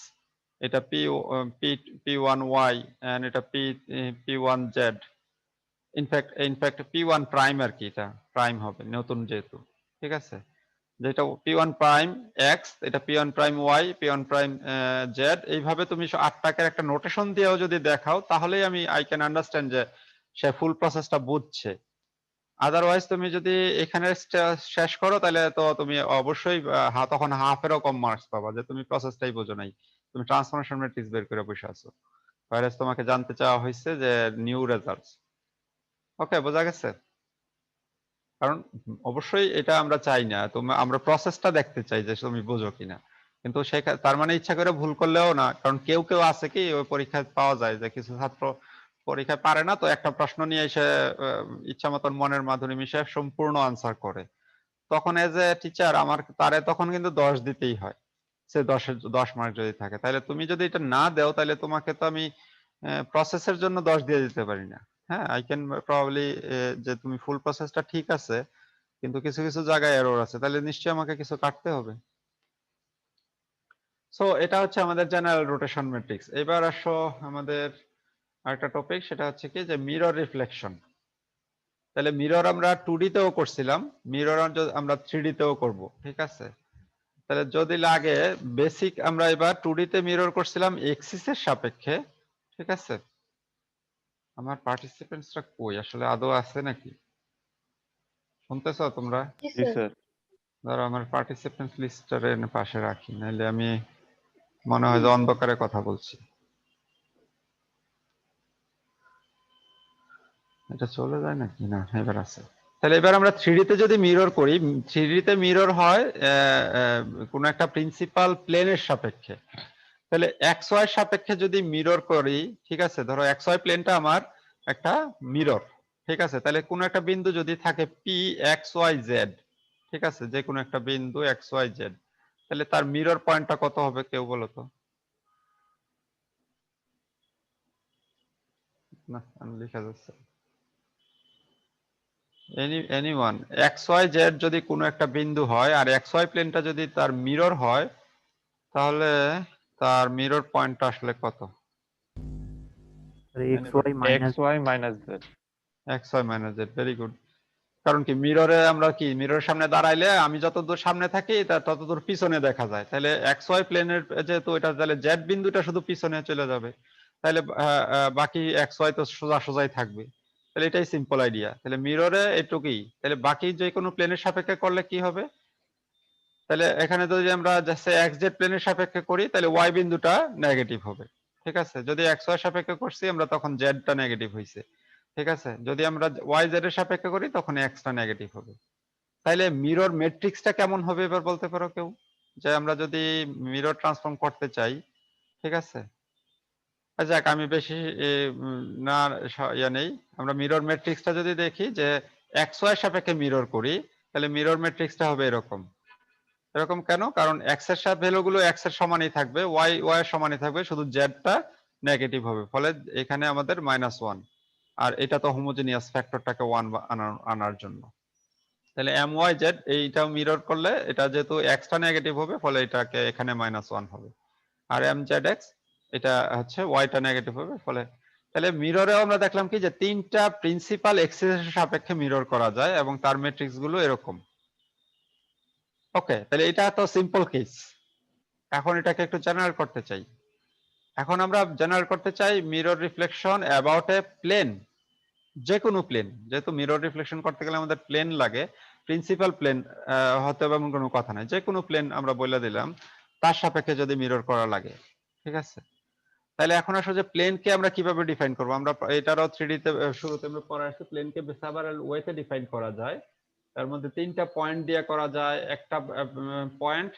এটা p1y, এন্ড এটা p1z। ইনফ্যাক্ট p1 প্রাইম আর কি, এটা প্রাইম হবে নতুন যেহেতু, ঠিক আছে, যেটা p1 প্রাইম x, এটা p1 prime y, p1 prime z। এইভাবে তুমি 8টাকে একটা নোটেশন দিয়েও যদি দেখাও তাহলেই আই ক্যান আন্ডারস্ট্যান্ড যে সে ফুল প্রসেসটা বুঝছে। আদারওয়াইজ তুমি যদি এখানে শেষ করো তাহলে তো তুমি অবশ্যই তখন হাফেরও কম মার্কস পাবা, যে তুমি প্রসেসটাই বোঝো নাই, তুমি ট্রান্সফরমেশন ম্যাট্রিক্স বের করে বসে আছো, ভাইরাস তোমাকে জানতে চাওয়া হয়েছে যে নিউ রেজাল্টস। ওকে, বোঝা গেছে? কারণ অবশ্যই এটা আমরা চাই না, আমরা প্রসেসটা দেখতে চাই যে তুমি বোঝো কিনা, কিন্তু তার মানে ইচ্ছা করে ভুল করলেও না, কারণ কেউ কেউ আছে কি ওই পরীক্ষায় পাওয়া যায় যে কিছু ছাত্র পরীক্ষায় পারে না, তো একটা প্রশ্ন নিয়ে এসে ইচ্ছা মতন মনের মাধুরী মিশে সম্পূর্ণ আনসার করে, তখন এজ এ টিচার আমার তারে তখন কিন্তু 10 দিতেই হয়, সে 10 মার্ক যদি থাকে। তাহলে তুমি যদি এটা না দাও তাহলে তোমাকে তো আমি প্রসেসের জন্য 10 দিয়ে দিতে পারি না। হ্যাঁ, আই ক্যান প্রবাবলি যে তুমি ফুল প্রসেসটা ঠিক আছে কিন্তু কিছু কিছু জায়গায় এরর আছে, তাহলে নিশ্চয়ই আমাকে কিছু কাটতে হবে। সো এটা হচ্ছে আমাদের জেনারেল রোটেশন ম্যাট্রিক্স। এবার আসো আমাদের আরেকটা টপিক, সেটা হচ্ছে কি যে মিরর রিফ্লেকশন। তাহলে মিরর আমরা 2D তেও করছিলাম, মিরর আমরা 3D তেও করব, ঠিক আছে। তাহলে যদি লাগে বেসিক আমরা এবার 2D তে মিরর করছিলাম এক্সিস এর সাপেক্ষে, ঠিক আছে। আমার পার্টিসিপেন্টসরা কই, আসলে আদৌ আছে নাকি, শুনতেছো তোমরা? Yes, জি sir. স্যার। ধরো আমার পার্টিসিপেন্টস লিস্টটারে পাশে রাখি, নাহলে আমি মনে হয় যে অন্ধকারে কথা বলছি। এটা চলে যায় নাকি, না এবার আছে। তাহলে এবার আমরা 3D তে যদি মিরর করি, 3D তে মিরর হয় কোন একটা প্রিন্সিপাল প্লেনের সাপেক্ষে। তাহলে এক্স ওয়াই সাপেক্ষে যদি মিরর করি, ঠিক আছে, ধরো এক্স ওয়াই প্লেনটা আমার একটা মিরর, ঠিক আছে। তাহলে কোন একটা বিন্দু যদি থাকে পি এক্স ওয়াই জেড, ঠিক আছে, যে কোনো একটা বিন্দু এক্স ওয়াই জেড, তাহলে তার মিরর পয়েন্টটা কত হবে কেউ বলো তো? না, আমি লেখা যাচ্ছে এনিওয়ান, এক্স ওয়াই জেড যদি কোনো একটা বিন্দু হয় আর এক্স ওয়াই প্লেনটা যদি তার মিরর হয়, তাহলে তার মিরর পয়েন্টটা আসলে কত? X Y X minus Y minus Z. X Y minus Z, very good. কারণ কি মিররে আমরা কি মিররের সামনে দাঁড়াইলে আমি যতদূর সামনে থাকি ততদূর পিছনে দেখা যায়, তাহলে এক্স ওয়াই প্লেনের যেহেতু এটা, তাহলে জেড বিন্দুটা শুধু পিছনে চলে যাবে, তাহলে বাকি এক্স ওয়াই তো সোজা সোজাই থাকবে। তাহলে এটাই সিম্পল আইডিয়া। তাহলে মিররে এটুকুই, তাহলে বাকি যে কোনো প্লেনের সাপেক্ষে করলে কি হবে? তাহলে এখানে যদি আমরা জাস্ট এক্স জেড প্লেনের সাপেক্ষে করি তাহলে ওয়াই বিন্দুটা নেগেটিভ হবে, ঠিক আছে। যদি এক্স ওয়াই সাপেক্ষে করছি আমরা তখন জেডটা নেগেটিভ হইছে, ঠিক আছে। যদি আমরা ওয়াই জেড এর সাপেক্ষে করি তখন এক্সটা নেগেটিভ হবে। তাইলে মিরর ম্যাট্রিক্সটা কেমন হবে এবার বলতে পারো কেউ, যে আমরা যদি মিরর ট্রান্সফর্ম করতে চাই, ঠিক আছে। যাক আমি বেশি না নেই, আমরা মিরর ম্যাট্রিক্সটা যদি দেখি যে এক্স ওয়াই সাপেক্ষে মিরর করি, তাহলে মিরর ম্যাট্রিক্সটা হবে এরকম। এরকম কেন? কারণ এক্স এর সাথে ভ্যালুগুলো এক্স এর সমানই থাকবে, ওয়াই ওয়াই এর সমানই থাকবে, শুধু জেডটা নেগেটিভ হবে, ফলে এখানে আমাদের -1। আর এটা তো হোমোজেনিয়াস, ফ্যাক্টরটাকে 1 আনার জন্য। তাহলে এম ওয়াই জেড এইটাও মিরর করলে এটা যেহেতু এক্সটা নেগেটিভ হবে, ফলে এটাকে এখানে -1 হবে। আর এম জেড এক্স এটা হচ্ছে ওয়াইটা নেগেটিভ হবে, ফলে তাহলে মিররেও আমরা দেখলাম কি যে 3টা প্রিন্সিপাল এক্সিস এর সাপেক্ষে মিরর করা যায় এবং তার ম্যাট্রিক্স গুলো এরকম। ওকে, তাহলে এটা তো সিম্পল কেস। এখন এটাকে একটু জেনারেল করতে চাই। এখন আমরা জেনারেল করতে চাই mirror reflection about a plane, যে কোনো প্লেন, যেহেতু মিরর রিফ্লেকশন করতে গেলে আমাদের প্লেন লাগে, প্রিন্সিপাল প্লেন হতে হবে এমন কোনো কথা নাই, যে কোনো প্লেন আমরা বলে দিলাম তার সাপেক্ষে যদি মিরর করা লাগে, ঠিক আছে। তাহলে এখন আসলে যে প্লেনকে আমরা কিভাবে ডিফাইন করব, আমরা এটারও 3D তে শুরুতে আমরা পড়া আছে, প্লেনকে সেভারাল ওয়েতে ডিফাইন করা যায়। তার মধ্যে তিনটা পয়েন্ট দিয়ে করা যায়, একটা পয়েন্ট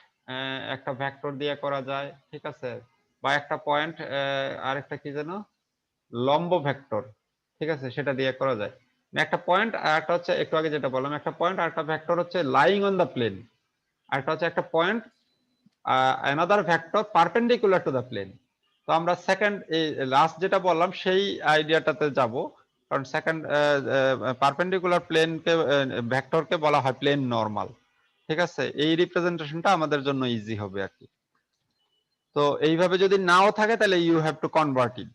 একটা ভেক্টর দিয়ে করা যায়, ঠিক আছে, বা একটা পয়েন্ট আরেকটা কি যেন লম্ব ভেক্টর, ঠিক আছে, সেটা দিয়ে করা যায়। একটা পয়েন্ট আর একটা হচ্ছে একটু আগে যেটা বললাম, একটা পয়েন্ট আর একটা ভেক্টর হচ্ছে লাইং অন দা প্লেন, আর একটা হচ্ছে একটা point another vector perpendicular to the plane. তো আমরা সেকেন্ড এই লাস্ট যেটা বললাম সেই আইডিয়াটাতে যাব, কারণ সেকেন্ড পারপেন্ডিকুলার প্লেনকে ভেক্টরকে বলা হয় প্লেন নরমাল, ঠিক আছে, এই রিপ্রেজেন্টেশনটা আমাদের জন্য ইজি হবে আর কি। তো এইভাবে যদি নাও থাকে তাহলে you have to convert it.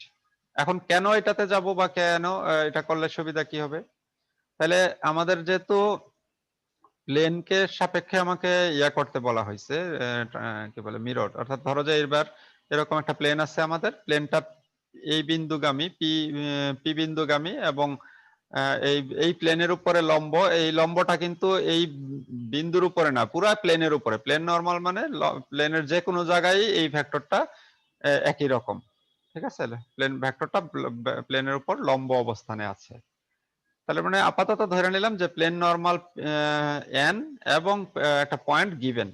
এখন কেন এটাতে যাব বা কেন এটা করলে সুবিধা কি হবে, তাহলে আমাদের যেহেতু প্লেনকে সাপেক্ষে আমাকে ইয়া করতে বলা হয়েছে, কি বলে মিরর, অর্থাৎ ধরো যে এবার এরকম একটা প্লেন আছে, আমাদের প্লেনটা এই বিন্দুগামী পি বিন্দুগামী, এবং এই এই প্লেনের উপরে লম্ব, এই লম্বটা কিন্তু এই বিন্দুর উপরে না, পুরা প্লেনের উপরে, প্লেন নরমাল মানে প্লেনের যে কোনো জায়গায় এই ভেক্টরটা একই রকম, ঠিক আছে, প্লেন ভেক্টরটা প্লেনের উপর লম্ব অবস্থানে আছে। তাহলে মানে আপাতত ধরে নিলাম যে প্লেন নরমাল এন এবং একটা পয়েন্ট গিভেন।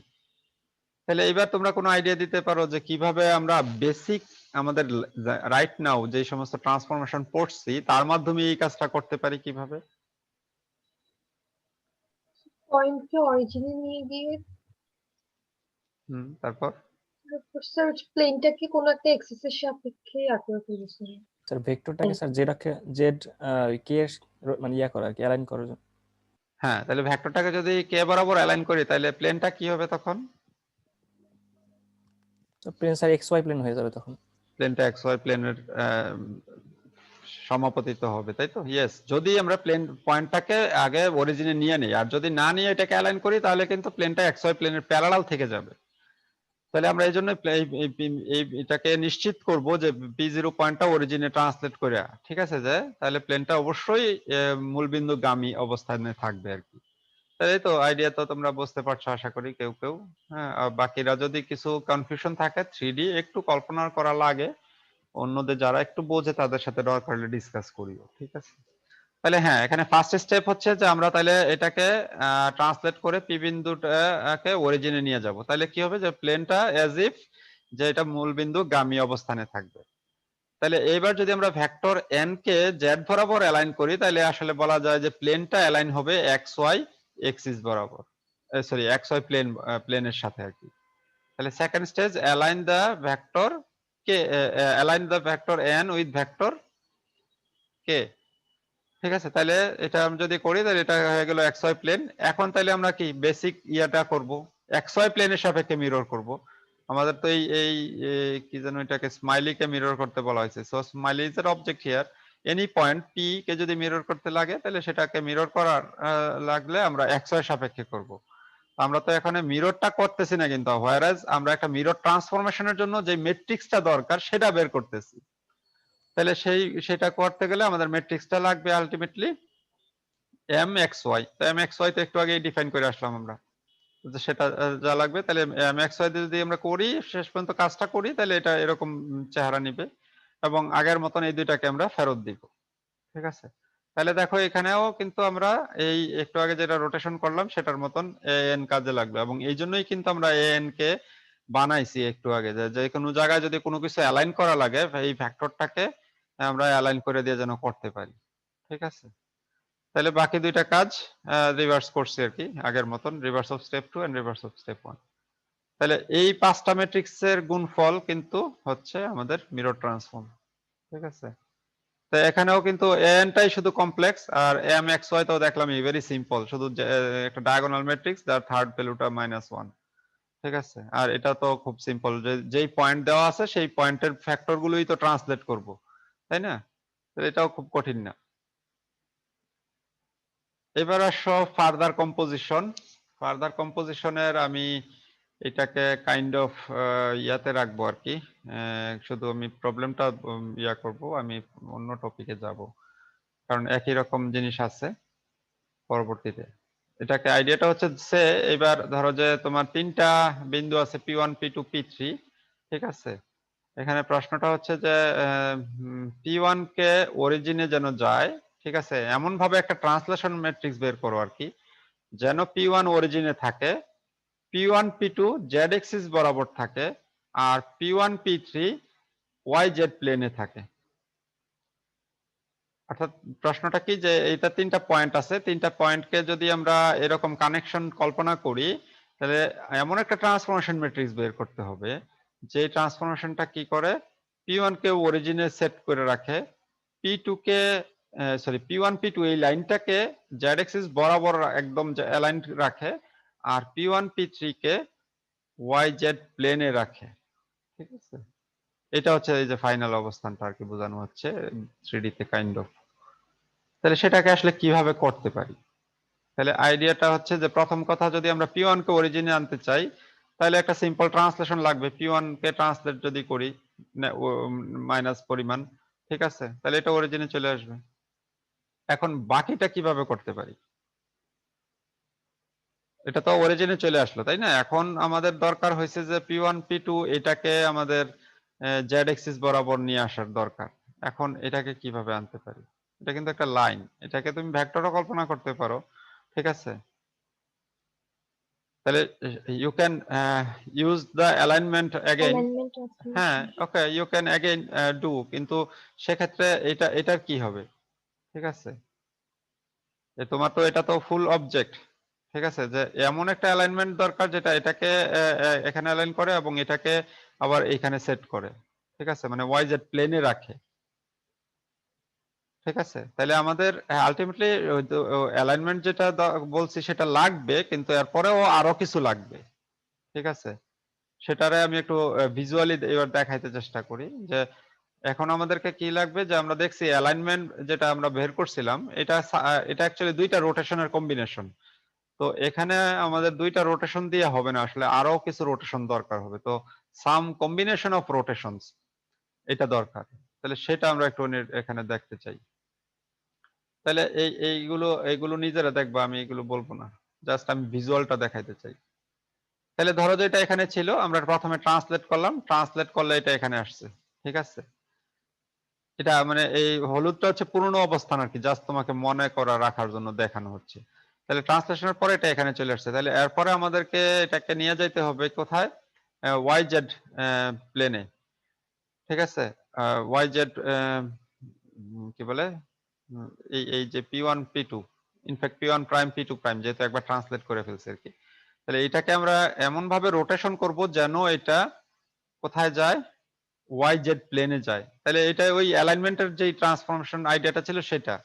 তাহলে এবার তোমরা কোনো আইডিয়া দিতে পারো যে কিভাবে আমরা বেসিক আমাদের রাইট নাও যে সমস্ত ট্রান্সফরমেশন পড়ছি তার মাধ্যমে এই কাজটা করতে পারি কিভাবে? পয়েন্টকে অরিজিনে নিয়ে গিয়ে তারপর তারপর স্যার প্লেনটাকে কোনো একটা এক্সিস এর সাপেক্ষে আঁকড়া করবো স্যার। স্যার ভেক্টরটাকে স্যার জেড কে মানে ইয়া করা আর কি, অ্যালাইন করার জন্য। হ্যাঁ, তাহলে ভেক্টরটাকে যদি কে বরাবর অ্যালাইন করি তাহলে প্লেনটা কি হবে তখন? তো plane sir X Y plane হয়ে যাবে তখন। প্লেনটা এক্স ওয়াই প্লেনের সমাপতিত হবে, তাই তো? ইয়েস, যদি আমরা প্লেন পয়েন্টটাকে আগে অরিজিনে নিয়ে নিই, আর যদি না নিয়ে এটাকে অ্যালাইন করি তাহলে কিন্তু প্লেনটা এক্স ওয়াই প্লেনের প্যারালাল থেকে যাবে। তাহলে আমরা এই জন্য এটাকে নিশ্চিত করব যে পি0 পয়েন্টটা অরিজিনে ট্রান্সলেট করে, ঠিক আছে, যে তাহলে প্লেনটা অবশ্যই মূলবিন্দু গামী অবস্থানে থাকবে আর কি। তাই তো আইডিয়া তো তোমরা বুঝতে পারছো আশা করি কেউ কেউ। হ্যাঁ, আর বাকিরা যদি কিছু কনফিউশন থাকে 3D একটু কল্পনা করা লাগে, অন্যদের যারা একটু বোঝে তাদের সাথে দরকার হলে ডিসকাস করিও, ঠিক আছে। তাহলে হ্যাঁ, এখানে ফার্স্ট স্টেপ হচ্ছে যে আমরা তাহলে এটাকে ট্রান্সলেট করে পি বিন্দুটাকে অরিজিনে নিয়ে যাব। তাহলে কি হবে যে প্লেনটা অ্যাজ ইফ যে এটা মূল বিন্দু গামী অবস্থানে থাকবে। তাহলে এইবার যদি আমরা ভেক্টর এন কে জেড বরাবর অ্যালাইন করি তাহলে আসলে বলা যায় যে প্লেনটা অ্যালাইন হবে এক্স ওয়াই এক্সিস বরাবর, সরি এক্স ওয়াই প্লেনের সাথে আর কি। তাহলে second stage align the vector K, align the vector N with vector K, ঠিক আছে। তাহলে এটা আমি যদি করি তাহলে এটা হয়ে গেল এক্স ওয়াই প্লেন। এখন তাহলে আমরা কি বেসিক ইয়াটা করব, এক্স ওয়াই প্লেনের সাপেক্ষে মিরর করব। আমাদের তো এই কি যেন এটাকে স্মাইলিকে মিরর করতে বলা হয়েছে। সো স্মাইলি ইজ এর object here, any point P K যদি মিরর করতে লাগে তাহলে সেটাকে মিরর করার লাগলে আমরা এক্স ওয়াই সাপেক্ষে করব। আমরা তো এখানে মিররটা করতেছি না কিন্তু, হোয়ারাজ আমরা একটা মিরর ট্রান্সফরমেশনের জন্য যে ম্যাট্রিক্সটা দরকার সেটা বের করতেছি। তাহলে সেটা করতে গেলে আমাদের ম্যাট্রিক্সটা লাগবে আলটিমেটলি এম এক্স ওয়াই। তো এম এক্স ওয়াই তো একটু আগে ডিফাইন করে আসলাম আমরা, তো সেটা যা লাগবে। তাহলে এম এক্স ওয়াই যদি আমরা করি, শেষ পর্যন্ত কাজটা করি, তাহলে এটা এরকম চেহারা নিবে এবং আগের মতন এই দুইটাকে আমরা ফেরত দিব, ঠিক আছে। তাহলে দেখো এখানেও কিন্তু আমরা এই একটু আগে যেটা রোটেশন করলাম সেটার মতন এন কাজে লাগবে, এবং এই জন্যই কিন্তু আমরা এন কে বানাইছি একটু আগে, যে কোনো জায়গায় যদি কোনো কিছু অ্যালাইন করা লাগে এই ভেক্টরটাকে আমরা অ্যালাইন করে দিয়ে যেন করতে পারি, ঠিক আছে। তাহলে বাকি দুইটা কাজ রিভার্স করছি আর কি, আগের মতন, reverse of step 2 and reverse of step 1। তাহলে এই পাঁচটা ম্যাট্রিক্সের গুণফল কিন্তু হচ্ছে আমাদের মিরর ট্রান্সফর্ম, ঠিক আছে। তো এখানেও কিন্তু এনটাই শুধু কমপ্লেক্স, আর এম এক্স ওয়াই তো দেখলাম ভেরি সিম্পল, শুধু একটা ডায়াগোনাল ম্যাট্রিক্স যার থার্ড ভ্যালুটা -1, ঠিক আছে। আর এটা তো খুব সিম্পল, যেই পয়েন্ট দেওয়া আছে সেই পয়েন্টের ফ্যাক্টর গুলোই তো ট্রান্সলেট করব, তাই না? তো এটাও খুব কঠিন না। এবার আসো ফার্দার কম্পোজিশন। ফার্দার কম্পোজিশনের আমি এটাকে কাইন্ড অফ ইয়াতে রাখবো আর কি, শুধু আমি প্রবলেমটা ইয়া করব, আমি অন্য টপিকে যাব, কারণ একই রকম জিনিস আছে পরবর্তীতে। এটাকে আইডিয়াটা হচ্ছে সে, এবার ধরো যে তোমার তিনটা বিন্দু আছে P1 P2 P3, ঠিক আছে। এখানে প্রশ্নটা হচ্ছে যে P1 কে অরিজিনে যেন যায়, ঠিক আছে, এমন ভাবে একটা ট্রান্সলেশন ম্যাট্রিক্স বের করো আর কি যেন P1 অরিজিনে থাকে, P1 P2 জেড এক্সিস বরাবর থাকে, আর P1 P3 ওয়াই জেড প্লেনে থাকে। অর্থাৎ প্রশ্নটা কি যে এইটা তিনটা পয়েন্ট আছে, তিনটা পয়েন্টকে যদি আমরা এরকম কানেকশন কল্পনা করি, তাহলে এমন একটা ট্রান্সফরমেশন ম্যাট্রিক্স বের করতে হবে যে ট্রান্সফরমেশনটা কি করে P1 কে অরিজিনে সেট করে রাখে, P2 কে P1 P2 এই লাইনটাকে জেড এক্সিস বরাবর একদম অ্যালাইন রাখে, আর P1 P3 কে ওয়াই জেড প্লেনে রাখে। ঠিক আছে, এটা হচ্ছে এই যে ফাইনাল অবস্থানটা আর কি বোঝানো হচ্ছে 3D তে কাইন্ড অফ। তাহলে সেটাকে আসলে কিভাবে করতে পারি? তাহলে আইডিয়াটা হচ্ছে যে প্রথম কথা, যদি আমরা P1 কে অরিজিনে আনতে চাই, তাহলে একটা সিম্পল ট্রান্সলেশন লাগবে। P1 কে ট্রান্সলেট যদি করি মাইনাস পরিমাণ, ঠিক আছে, তাহলে এটা অরিজিনে চলে আসবে। এখন বাকিটা কিভাবে করতে পারি? এটা তো অরিজিনে চলে আসলো, তাই না? এখন আমাদের দরকার হয়েছে যে P1 P2 এটাকে আমাদের জেড এক্সিস বরাবর নিয়ে আসার দরকার। এখন এটাকে কিভাবে আনতে পারি? এটা কিন্তু একটা লাইন, এটাকে তুমি ভেক্টরও কল্পনা করতে পারো, ঠিক আছে। তাহলে you can use the alignment again. Alignment আছে। হ্যাঁ, okay, you can again do, কিন্তু সেক্ষেত্রে এটার কি হবে? ঠিক আছে, তোমার তো এটা তো ফুল অবজেক্ট, ঠিক আছে, যে এমন একটা অ্যালাইনমেন্ট দরকার যেটা এটাকে এখানে অ্যালাইন করে এবং এটাকে আবার এখানে সেট করে, ঠিক আছে, মানে ওয়াই জেড প্লেনে রাখে। ঠিক আছে, তাহলে আমাদের আলটিমেটলি অ্যালাইনমেন্ট যেটা বলছি সেটা লাগবে, কিন্তু এরপরেও আরো কিছু লাগবে। ঠিক আছে, সেটারে আমি একটু ভিজুয়ালি এবার দেখাইতে চেষ্টা করি যে এখন আমাদেরকে কি লাগবে। যে আমরা দেখছি অ্যালাইনমেন্ট যেটা আমরা বের করছিলাম, এটা অ্যাকচুয়ালি দুইটা রোটেশনের কম্বিনেশন। তো এখানে আমাদের দুইটা রোটেশন দিয়ে হবে না, আসলে আরো কিছু রোটেশন দরকার হবে। তো সাম কম্বিনেশন অফ রোটেশনস এটা দরকার। তাহলে সেটা আমরা একটু এখানে দেখতে চাই। তাহলে এইগুলো নিজেরা দেখবা, আমি এগুলো বলবো না, জাস্ট আমি ভিজুয়ালটা দেখাইতে চাই। তাহলে ধরো যে এটা এখানে ছিল, আমরা প্রথমে ট্রান্সলেট করলাম, ট্রান্সলেট করলে এটা এখানে আসছে। ঠিক আছে, এটা মানে এই হলুদটা হচ্ছে পুরনো অবস্থান আর কি, জাস্ট তোমাকে মনে করা রাখার জন্য দেখানো হচ্ছে। তাহলে ট্রান্সলেশনের পরে এটা এখানে চলে আসছে। তাহলে এরপরে আমাদেরকে এটাকে নিয়ে যাইতে হবে কোথায়? ওয়াই জেড প্লেনে। ঠিক আছে, ওয়াই জেড কি বলে, এই যে P1 P2, in fact P1 prime P2 prime, যেহেতু একবার ট্রান্সলেট করে ফেলছে আর কি। তাহলে এটাকে আমরা এমন ভাবে রোটেশন করব যেন এটা কোথায় যায়? ওয়াই জেড প্লেনে যায়। তাহলে এটা ওই অ্যালাইনমেন্টের যে ট্রান্সফরমেশন আইডিয়াটা ছিল সেটা।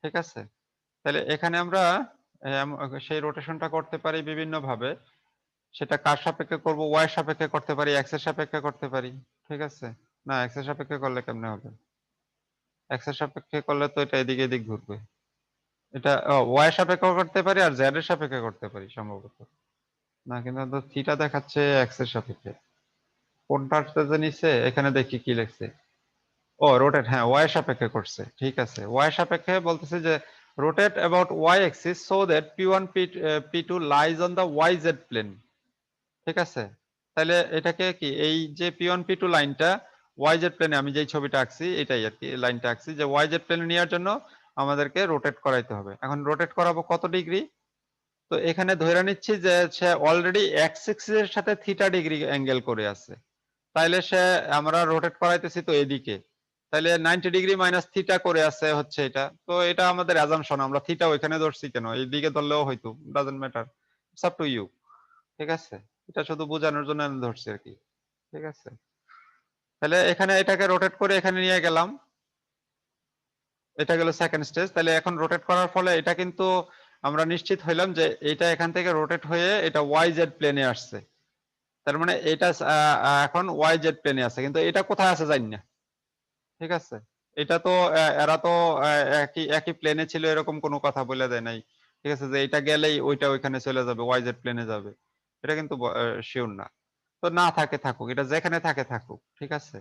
ঠিক আছে, তাহলে এখানে আমরা সেই রোটেশনটা করতে পারি বিভিন্ন ভাবে। সেটা কার সাপেক্ষে করব? ওয়াই এর সাপেক্ষে করতে পারি, এক্স এর সাপেক্ষে করতে পারি। ঠিক আছে, না এক্স এর সাপেক্ষে করলে কেমনে হবে? এক্স এর সাপেক্ষে করলে তো এটা এদিকে এদিক ঘুরবে। এটা ওয়াই এর সাপেক্ষে করতে পারি আর জেড এর সাপেক্ষে করতে পারি সম্ভবত। না, কিন্তু তো থিটা দেখাচ্ছে এক্স এর সাপেক্ষে। কোনটা যে নিচ্ছে এখানে দেখি কি লিখছে। ও রোটেট, হ্যাঁ ওয়াই এর সাপেক্ষে করছে। ঠিক আছে, ওয়াই এর সাপেক্ষে বলতেছে যে rotate about Y axis so that P1 P2 lies on the Y Z plane. ঠিক আছে, তাহলে এটাকে কি এই যে P1 P2 লাইনটা ওয়াই জেড প্লেনে, আমি যেই ছবিটা আঁকছি এটাই আর কি, লাইনটা আঁকছি যে ওয়াই জেড প্লেনে নেওয়ার জন্য আমাদেরকে রোটেট করাইতে হবে। এখন রোটেট করাবো কত ডিগ্রি? তো এখানে ধরে নিচ্ছি যে সে অলরেডি এক্স অ্যাক্সিস এর সাথে থিটা ডিগ্রি অ্যাঙ্গেল করে আছে। তাইলে আমরা রোটেট করাইতেছি তো এদিকে, তাহলে 90 ডিগ্রি মাইনাস থিটা করে আছে হচ্ছে এটা। তো এটা আমাদের অ্যাজাম্পশন, আমরা থিটা ওইখানে ধরছি কেন, এইদিকে ধরলেও হয়তো doesn't matter, it's up to you. ঠিক আছে, এটা শুধু বোঝানোর জন্য আমি ধরছি আর কি। ঠিক আছে, তাহলে এখানে এটাকে রোটেট করে এখানে নিয়ে গেলাম, এটা গেল সেকেন্ড স্টেজ। তাহলে এখন রোটেট করার ফলে এটা কিন্তু আমরা নিশ্চিত হইলাম যে এটা এখান থেকে রোটেট হয়ে এটা ওয়াই জেড প্লেনে আসছে। তার মানে এটা এখন ওয়াই জেড প্লেনে আছে, কিন্তু এটা কোথায় আছে জানি না। ঠিক আছে, এটা তো এরা তো একই একই প্লেনে ছিল এরকম কোনো কথা বলে দেয় নাই। ঠিক আছে, যে এটা গেলেই ওইটা ওইখানে চলে যাবে, ওয়াই জেড প্লেনে যাবে, এটা কিন্তু শিওর না। তো না থাকে থাকুক, এটা যেখানে থাকে থাকুক। ঠিক আছে,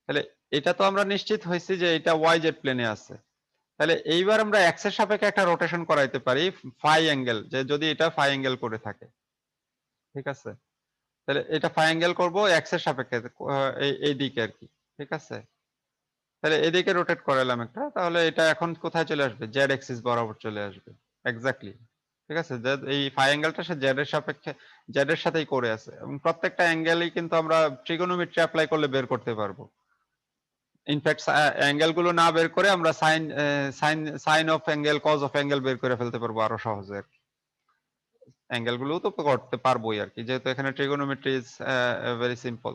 তাহলে এটা তো আমরা নিশ্চিত হয়েছি যে এটা ওয়াই জেড প্লেনে আছে। তাহলে এইবার আমরা এক্স এর সাপেক্ষে একটা রোটেশন করাইতে পারি ফাই অ্যাঙ্গেল, যে যদি এটা ফাই অ্যাঙ্গেল করে থাকে। ঠিক আছে, তাহলে এটা ফাই অ্যাঙ্গেল করবো এক্স এর সাপেক্ষে, এই দিকে আর কি। ঠিক আছে, তাহলে এদিকে রোটেট করালাম একটা, তাহলে এটা এখন কোথায় চলে আসবে? জেড এক্সিস বরাবর চলে আসবে এক্স্যাক্টলি। ঠিক ঠিক আছে, যে এই ফাই অ্যাঙ্গেলটা সে জেড এর সাপেক্ষে জেড এর সাথেই করে আছে, এবং প্রত্যেকটা অ্যাঙ্গেলই কিন্তু আমরা ট্রিগোনোমেট্রি অ্যাপ্লাই করলে বের করতে পারবো। ইনফ্যাক্ট অ্যাঙ্গেল গুলো না বের করে আমরা sine of angle, cos of angle বের করে ফেলতে পারবো আরো সহজে। অ্যাঙ্গেল গুলোও তো করতে পারবোই আর কি, যেহেতু এখানে ট্রিগোনোমেট্রি ইজ ভেরি সিম্পল।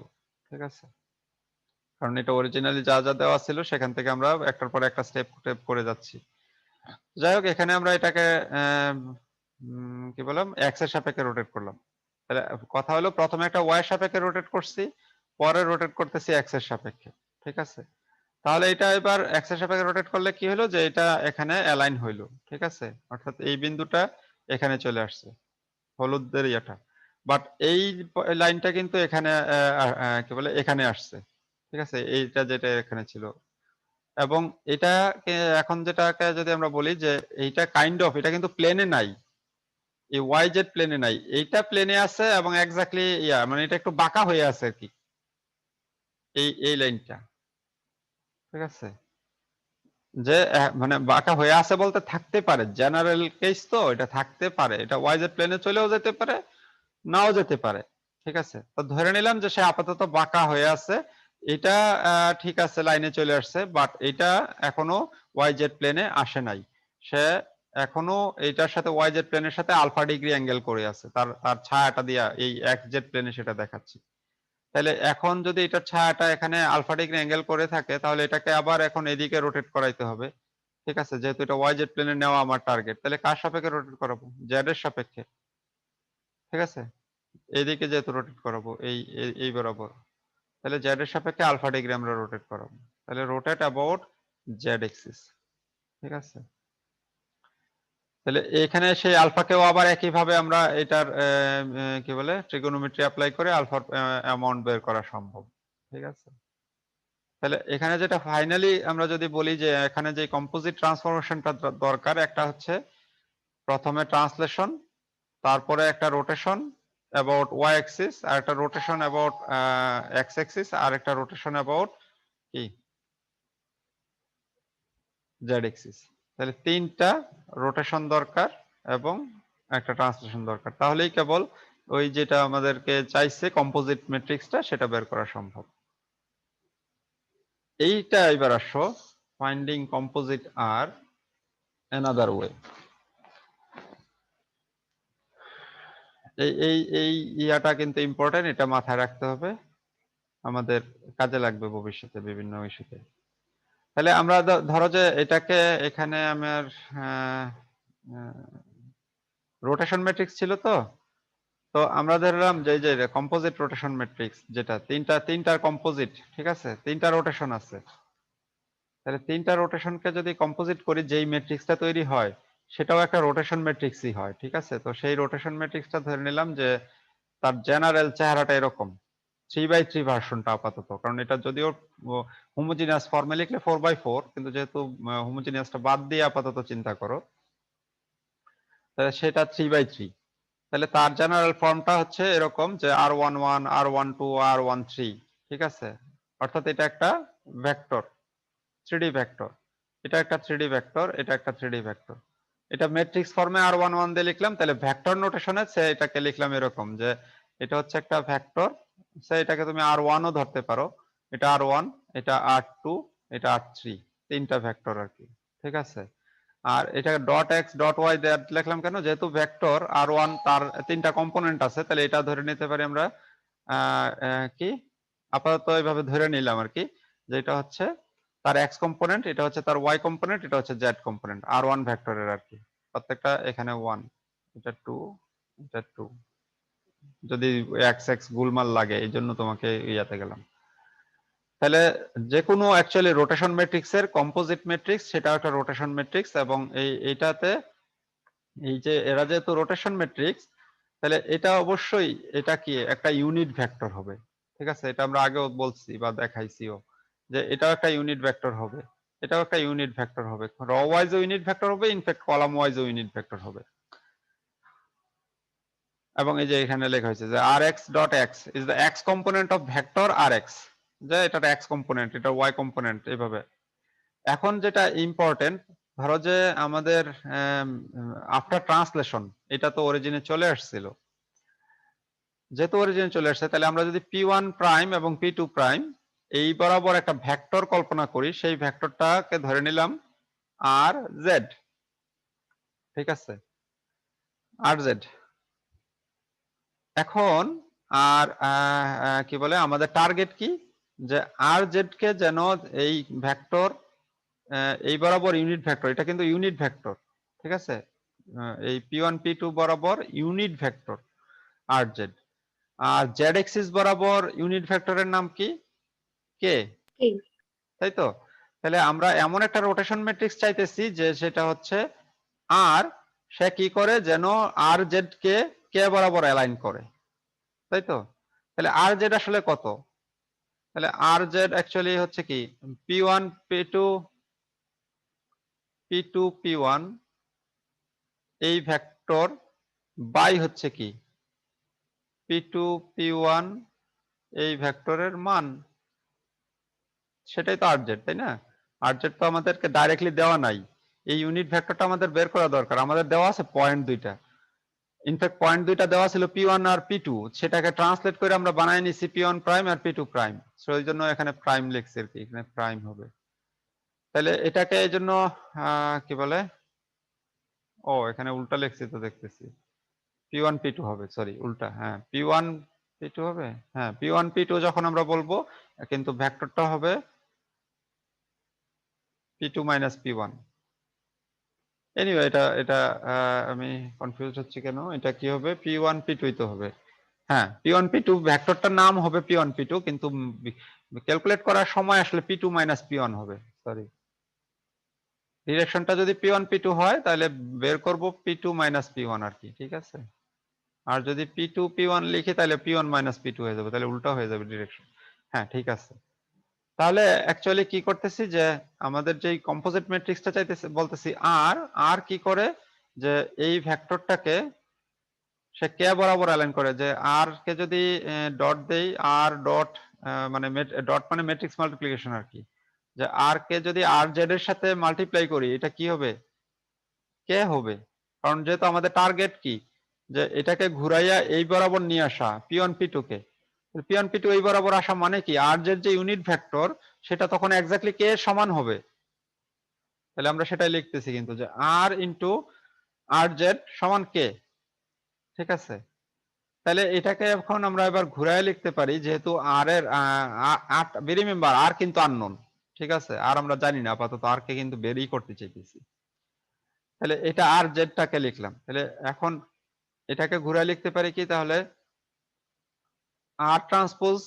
ঠিক আছে, কারণ এটা অরিজিনালি যা যা দেওয়া ছিল সেখান থেকে আমরা একটার পর একটা স্টেপ করে যাচ্ছি। যাই হোক, এখানে আমরা এটাকে কি বললাম, এক্স এর সাপেক্ষে রোটেট করলাম। তাহলে কথা হলো প্রথমে একটা ওয়াই এর সাপেক্ষে রোটেট করছি, পরে রোটেট করতেছি এক্স এর সাপেক্ষে। ঠিক আছে, তাহলে এটা এবার এক্স এর সাপেক্ষে রোটেট করলে কি হলো, যে এটা এখানে অ্যালাইন হইলো। ঠিক আছে, অর্থাৎ এই বিন্দুটা এখানে চলে আসছে, হলুদের ইয়েটা, বাট এই লাইনটা কিন্তু এখানে কি বলে এখানে আসছে। ঠিক আছে, এইটা যেটা এখানে ছিল, এবং এটা এখন যেটাকে যদি আমরা বলি যে এইটা কাইন্ড অফ, এটা কিন্তু প্লেনে নাই, এই ওয়াই জেড প্লেনে নাই, এইটা প্লেনে আছে এবং এক্স্যাক্টলি মানে এটা একটু বাঁকা হয়ে আছে আর কি, এই লাইনটা। ঠিক আছে, যে মানে বাঁকা হয়ে আছে বলতে থাকতে পারে, জেনারেল কেস তো, এটা থাকতে পারে, এটা ওয়াই জেড প্লেনে চলেও যেতে পারে, নাও যেতে পারে। ঠিক আছে, তো ধরে নিলাম যে সে আপাতত বাঁকা হয়ে আছে, এটা ঠিক আছে, লাইনে চলে আসছে, বাট এটা এখনো ওয়াই জেড প্লেনে আসে নাই, সে এখনো এইটার সাথে ওয়াই জেড প্লেনের সাথে আলফা ডিগ্রি অ্যাঙ্গেল করে আছে, তার তার ছায়াটা দিয়া এই এক্স জেড প্লেনে সেটা দেখাচ্ছি। তাহলে এখন যদি এটার ছায়াটা এখানে আলফা ডিগ্রি অ্যাঙ্গেল করে থাকে, তাহলে এটাকে আবার এখন এদিকে রোটেট করাইতে হবে। ঠিক আছে, যেহেতু এটা ওয়াই জেড প্লেনে নেওয়া আমার টার্গেট, তাহলে কার সাপেক্ষে রোটেট করাবো, জেড এর সাপেক্ষে। ঠিক আছে, এইদিকে যেহেতু রোটেট করাবো এই বরাবর, তাহলে জেড এর সাপেক্ষে আলফা ডিগ্রি আমরা রোটেট করাবো, তাহলে রোটেট অ্যাবাউট জেড এক্সিস। ঠিক আছে, তাহলে এখানে সেই আলফাকেও আবার একইভাবে আমরা এটার কি বলে ট্রিগোনোমেট্রি অ্যাপ্লাই করে আলফার অ্যামাউন্ট বের করা সম্ভব। ঠিক আছে, তাহলে এখানে যেটা ফাইনালি আমরা যদি বলি যে এখানে যে কম্পোজিট ট্রান্সফরমেশনটা দরকার, একটা হচ্ছে প্রথমে ট্রান্সলেশন, তারপরে একটা রোটেশন অ্যাবাউট ওয়াই অ্যাক্সিস, আর একটা রোটেশন অ্যাবাউট এক্স অ্যাক্সিস, আর একটা রোটেশন অ্যাবাউট কি জেড অ্যাক্সিস। তাহলে তিনটা রোটেশন দরকার এবং একটা ট্রান্সলেশন দরকার, তাহলেই কেবল ওই যেটা আমাদেরকে চাইছে কম্পোজিট ম্যাট্রিক্সটা সেটা বের করা সম্ভব। এইটা এবার আসো, ফাইন্ডিং কম্পোজিট আর অ্যানাদার ওয়ে। এই ইয়াটা কিন্তু ইম্পর্টেন্ট, এটা মাথায় রাখতে হবে, আমাদের কাজে লাগবে ভবিষ্যতে বিভিন্ন ইস্যুতে। তাহলে আমরা ধরো যে এটাকে এখানে আমার রোটেশন ম্যাট্রিক্স ছিল, তো তো আমরা ধরলাম যে এই যে কম্পোজিট রোটেশন ম্যাট্রিক্স, যেটা তিনটার কম্পোজিট। ঠিক আছে, তিনটা রোটেশন আছে, তাহলে তিনটা রোটেশনকে যদি কম্পোজিট করি, যেই ম্যাট্রিক্সটা তৈরি হয় সেটাও একটা রোটেশন ম্যাট্রিক্সই হয়। ঠিক আছে, তো সেই রোটেশন ম্যাট্রিক্সটা ধরে নিলাম যে তার জেনারেল চেহারাটা এরকম, 3/3 ভার্সনটা আপাতত, কারণ এটা যদিও হোমোজিনিয়াস ফর্মে লিখলে 4/4, কিন্তু যেহেতু হোমোজিনিয়াসটা বাদ দিয়ে আপাতত চিন্তা করো, তাহলে সেটা 3/3। তাহলে তার জেনারেল ফর্মটা হচ্ছে এরকম যে R11, R12, R13। ঠিক আছে, অর্থাৎ এটা একটা ভেক্টর, 3D ভেক্টর, এটা একটা 3D ভেক্টর, এটা একটা 3D ভেক্টর। এটা ম্যাট্রিক্স ফর্মে R11 দিয়ে লিখলাম, তাহলে ভেক্টর নোটেশনে সে এটাকে লিখলাম এরকম যে এটা হচ্ছে একটা ভেক্টর, সে এটাকে তুমি R1 ও ধরতে পারো, এটা R1, এটা R2, এটা R3, তিনটা ভেক্টর আর কি। ঠিক আছে, আর এটা ডট এক্স ডট ওয়াই লিখলাম কেন, যেহেতু ভেক্টর R1 তার তিনটা কম্পোনেন্ট আছে, তাহলে এটা ধরে নিতে পারি আমরা কি আপাতত এইভাবে ধরে নিলাম আর কি, যে এটা হচ্ছে তার এক্স কম্পোনেন্ট, এটা হচ্ছে তার ওয়াই কম্পোনেন্ট, এটা হচ্ছে জেড কম্পোনেন্ট R1 ভেক্টরের আর কি, প্রত্যেকটা এখানে 1, এটা 2, এটা 2, যদি এক্স এক্স গুলমাল লাগে এই জন্য তোমাকে ইয়াতে গেলাম। তাহলে যে কোনো অ্যাকচুয়ালি রোটেশন ম্যাট্রিক্স এর কম্পোজিট ম্যাট্রিক্স সেটা একটা রোটেশন ম্যাট্রিক্স, এবং এইটাতে এই যে এরা যেহেতু রোটেশন ম্যাট্রিক্স, তাহলে এটা অবশ্যই এটা কি একটা ইউনিট ভেক্টর হবে। ঠিক আছে, এটা আমরা আগেও বলছি বা দেখাইছিও যে এটাও একটা ইউনিট ভেক্টর হবে, এটাও একটা ইউনিট ভেক্টর হবে, র ওয়াইজ ইউনিট ভেক্টর হবে, in fact column wise unit vector হবে। এবং এই যে এখানে লেখা হয়েছে যে rx.x is the x component of vector rx, যে এটা x কম্পোনেন্ট, এটা y কম্পোনেন্ট, এইভাবে। এখন যেটা ইম্পর্টেন্ট ধরো যে আমাদের আফটার ট্রান্সলেশন এটা তো অরিজিনে চলে আসছিল, যেহেতু অরিজিনে চলে আসছে তাহলে আমরা যদি P1 প্রাইম এবং P2 প্রাইম এই বরাবর একটা ভেক্টর কল্পনা করি, সেই ভেক্টরটাকে ধরে নিলাম আর জেড, ঠিক আছে, আর জেড। এখন আর কি বলে আমাদের টার্গেট কি, যে আর জেড কে যেন এই ভেক্টর এই বরাবর ইউনিট ভেক্টর, এটা কিন্তু ইউনিট ভেক্টর, ঠিক আছে, এই P1 P2 বরাবর ইউনিট ভেক্টর আর জেড, আর জেড এক্সিস বরাবর ইউনিট ভেক্টরের নাম কি, কে, এই তাই তো। তাহলে আমরা এমন একটা রোটেশন ম্যাট্রিক্স চাইতেছি যে সেটা হচ্ছে আর, সে কি করে যেন আর জেড কে কে বরাবর অ্যালাইন করে, তাই তো। তাহলে আর জেড আসলে কত, তাহলে আর জেড অ্যাকচুয়ালি হচ্ছে কি P1 P2 P2 P1 এই ভেক্টর বাই হচ্ছে কি P2 P1 এই ভেক্টরের মান, সেটাই তো আর জেড, তাই না। আর জেড তো আমাদেরকে ডাইরেক্টলি দেওয়া নাই, এই ইউনিট ভেক্টরটা আমাদের বের করা দরকার, আমাদের দেওয়া আছে পয়েন্ট দুইটা, ইনফ্যাক্ট পয়েন্ট দুইটা দেওয়া ছিল P1 আর P2, সেটাকে ট্রান্সলেট করে আমরা বানাই নিছি P1 প্রাইম আর P2 প্রাইম, সো এই জন্য এখানে প্রাইম লিখছি আর কি, এখানে প্রাইম হবে। তাহলে এটাকে এই জন্য কি বলে, ও এখানে উল্টা লিখছি তো দেখতেছি, P1 P2 হবে, সরি উল্টা, হ্যাঁ P1 P2 হবে, হ্যাঁ P1 P2 যখন আমরা বলবো কিন্তু ভেক্টরটা হবে P2 মাইনাস P1। এনিওয়ে এটা এটা আমি কনফিউজ হচ্ছি কেন, এটা কি হবে P1 P2 তো হবে, হ্যাঁ P1 P2 ভেক্টরটার নাম হবে P1 P2, কিন্তু ক্যালকুলেট করার সময় আসলে P2 মাইনাস P1 হবে, সরি ডিরেকশনটা যদি P1 P2 হয় তাহলে বের করব P2 মাইনাস P1 আর কি, ঠিক আছে। আর যদি P2 P1 লিখি তাহলে P1 মাইনাস P2 হয়ে যাবে, তাহলে উল্টা হয়ে যাবে ডিরেকশন, হ্যাঁ ঠিক আছে। তাহলে অ্যাকচুয়ালি কি করতেছি যে আমাদের যেই কম্পোজিট ম্যাট্রিক্সটা চাইতেছে বলতেছি আর, আর কি করে যে এই ভেক্টরটাকে সে কে বরাবর অ্যালাইন করে, যে আর কে যদি ডট দেই, আর ডট মানে ডট মানে ম্যাট্রিক্স মাল্টিপ্লিকেশন আর কি, যে আর কে যদি আর জেড এর সাথে মাল্টিপ্লাই করি এটা কি হবে, কে হবে, কারণ যেহেতু আমাদের টার্গেট কি যে এটাকে ঘুরাইয়া এই বরাবর নিয়ে আসা P1 P2 কে, P1 P2 এই বরাবর আসা মানে কি আর জেড যে ইউনিট ভেক্টর সেটা তখন এক্স্যাক্টলি কে এর সমান হবে, তাহলে আমরা সেটাই লিখতেছি কিন্তু যে আর ইন্টু আর জেড সমান কে, ঠিক আছে। তাহলে এটাকে এখন আমরা এবার ঘুরায় লিখতে পারি, যেহেতু আর এর রিমেম্বার আর কিন্তু আননোন, ঠিক আছে, আর আমরা জানি না আপাতত, আর কে কিন্তু বেরই করতে চাইতেছি, তাহলে এটা আর জেডটাকে লিখলাম। তাহলে এখন এটাকে ঘুরায় লিখতে পারি কি, তাহলে আর ট্রান্সপোজ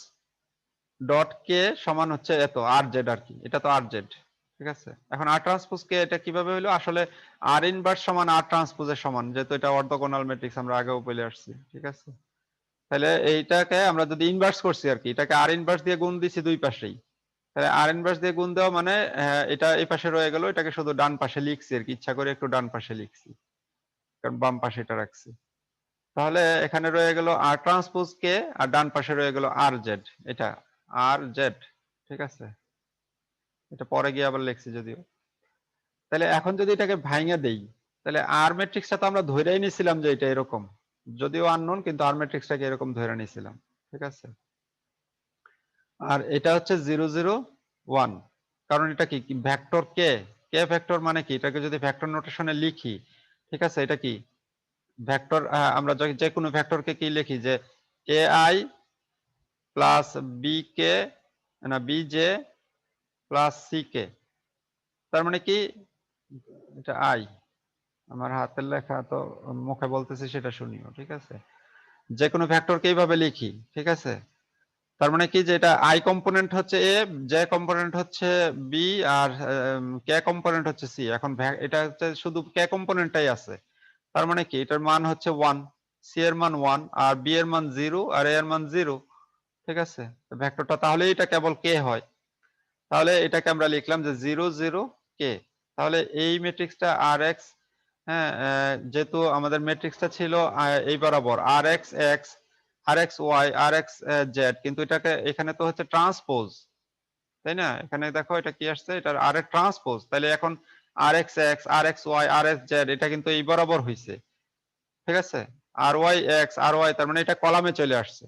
ডট কে সমান হচ্ছে এত আর জেড আর কি, এটা তো আর জেড, ঠিক আছে। এখন আর ট্রান্সপোজ কে এটা কিভাবে হলো, আসলে আর ইনভার্স সমান আর ট্রান্সপোজের সমান, যেহেতু এটা অর্থোগোনাল ম্যাট্রিক্স আমরা আগেও বলে আসছি, ঠিক আছে। তাহলে এইটাকে আমরা যদি ইনভার্স করছি আর কি, এটাকে আর ইনভার্স দিয়ে গুণ দিছি দুই পাশেই, তাহলে আর ইনভার্স দিয়ে গুণ দেওয়া মানে এটা এই পাশে রয়ে গেল, এটাকে শুধু ডান পাশে লিখছি আর কি, ইচ্ছা করে একটু ডান পাশে লিখছি কারণ বাম পাশে এটা রাখছি। তাহলে এখানে রয়ে গেল আর ট্রান্সপোজ কে, আর ডান পাশে রয়ে গেল আর জেড, এটা আর জেড, ঠিক আছে, এটা পরে গিয়ে আবার লিখছি যদিও। তাহলে এখন যদি এটাকে ভাঙা দেই, তাহলে আর ম্যাট্রিক্সটা তো আমরা ধরেই নিছিলাম যে এটা এরকম, যদিও আননোন কিন্তু আর ম্যাট্রিক্সটাকে এরকম ধরে নিছিলাম, ঠিক আছে। আর এটা হচ্ছে 0 0 1, কারণ এটা কি ভেক্টর কে, কে ভেক্টর মানে কি, এটাকে যদি ভেক্টর নোটেশনে লিখি, ঠিক আছে, এটা কি ভেক্টর, আমরা যে কোনো ভেক্টরকে কি লিখি যে এ আই প্লাস বি কে না B J plus C K, তার মানে কি এটা আই, আমার হাতের লেখা তো মুখে বলতেছি সেটা শুনিও, ঠিক আছে, যে কোনো ভেক্টরকে এইভাবে লিখি, ঠিক আছে। তার মানে কি যে এটা আই কম্পোনেন্ট হচ্ছে এ, জে কম্পোনেন্ট হচ্ছে বি, আর কে কম্পোনেন্ট হচ্ছে সি। এখন এটা হচ্ছে শুধু কে কম্পোনেন্টটাই আছে, তার মানে কি এটার মান হচ্ছে 1, সি এর মান 1, আর বি এর মান 0, আর এ এর মান 0, ঠিক আছে। ভেক্টরটা তাহলে এটা কেবল কে হয়, তাহলে এটাকে আমরা লিখলাম যে 0 0 কে। তাহলে এই ম্যাট্রিক্সটা আর এক্স, হ্যাঁ যেহেতু আমাদের ম্যাট্রিক্সটা ছিল এই বরাবর আর এক্স এক্স, আর এক্স ওয়াই, আর এক্স জেড, কিন্তু এটাকে এখানে তো হচ্ছে ট্রান্সপোজ, তাই না, এখানে দেখো এটা কি আসছে, এটা আর এর ট্রান্সপোজ, তাহলে এখন আর এক্স এক্স, আর এক্স ওয়াই, আর এক্স জেড, এটা কিন্তু এই বরাবর হইছে, ঠিক আছে। আর ওয়াই এক্স, আর ওয়াই, তার মানে এটা কলামে চলে আসছে।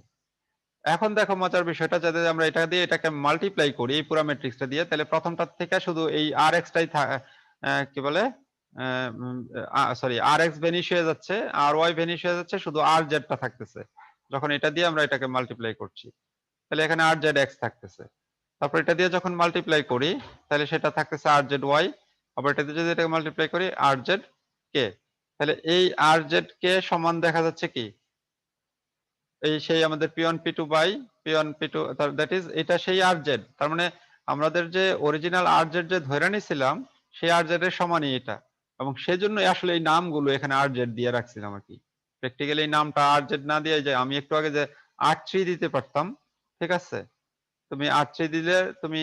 এখন দেখো মজার বিষয়টা, যদি আমরা এটা দিয়ে এটাকে মাল্টিপ্লাই করি এই পুরো ম্যাট্রিক্সটা দিয়ে, তাহলে প্রথমটা থেকে শুধু এই আর এক্সটাই কি বলে, সরি, আর এক্স ভ্যানিশ হয়ে যাচ্ছে, আর ওয়াই ভ্যানিশ হয়ে যাচ্ছে, শুধু আর জেডটা থাকতেছে যখন এটা দিয়ে আমরা এটাকে মাল্টিপ্লাই করছি। তাহলে এখানে আর জেড এক্স থাকতেছে। তারপর এটা দিয়ে যখন মাল্টিপ্লাই করি তাহলে সেটা থাকতেছে আর জেড ওয়াই। আবার এটা দিয়ে যদি এটাকে মাল্টিপ্লাই করি আর জেড কে। তাহলে এই আর জেড কে সমান দেখা যাচ্ছে কি, এই সেই আমাদের P1 P2 by P1 P2, that is এটা সেই আর জেড। তার মানে আমাদের যে অরিজিনাল আর জেড যে ধরে নিয়েছিলাম সেই আর জেড এর সমানই এটা, এবং সেজন্য আসলে এই নামগুলো এখানে আর জেড দিয়ে রাখছিলাম আর কি। প্র্যাকটিক্যালি এই নামটা আর জেড না দিয়ে, যে আমি একটু আগে যে R3 দিতে পারতাম, ঠিক আছে, তুমি R3 দিলে তুমি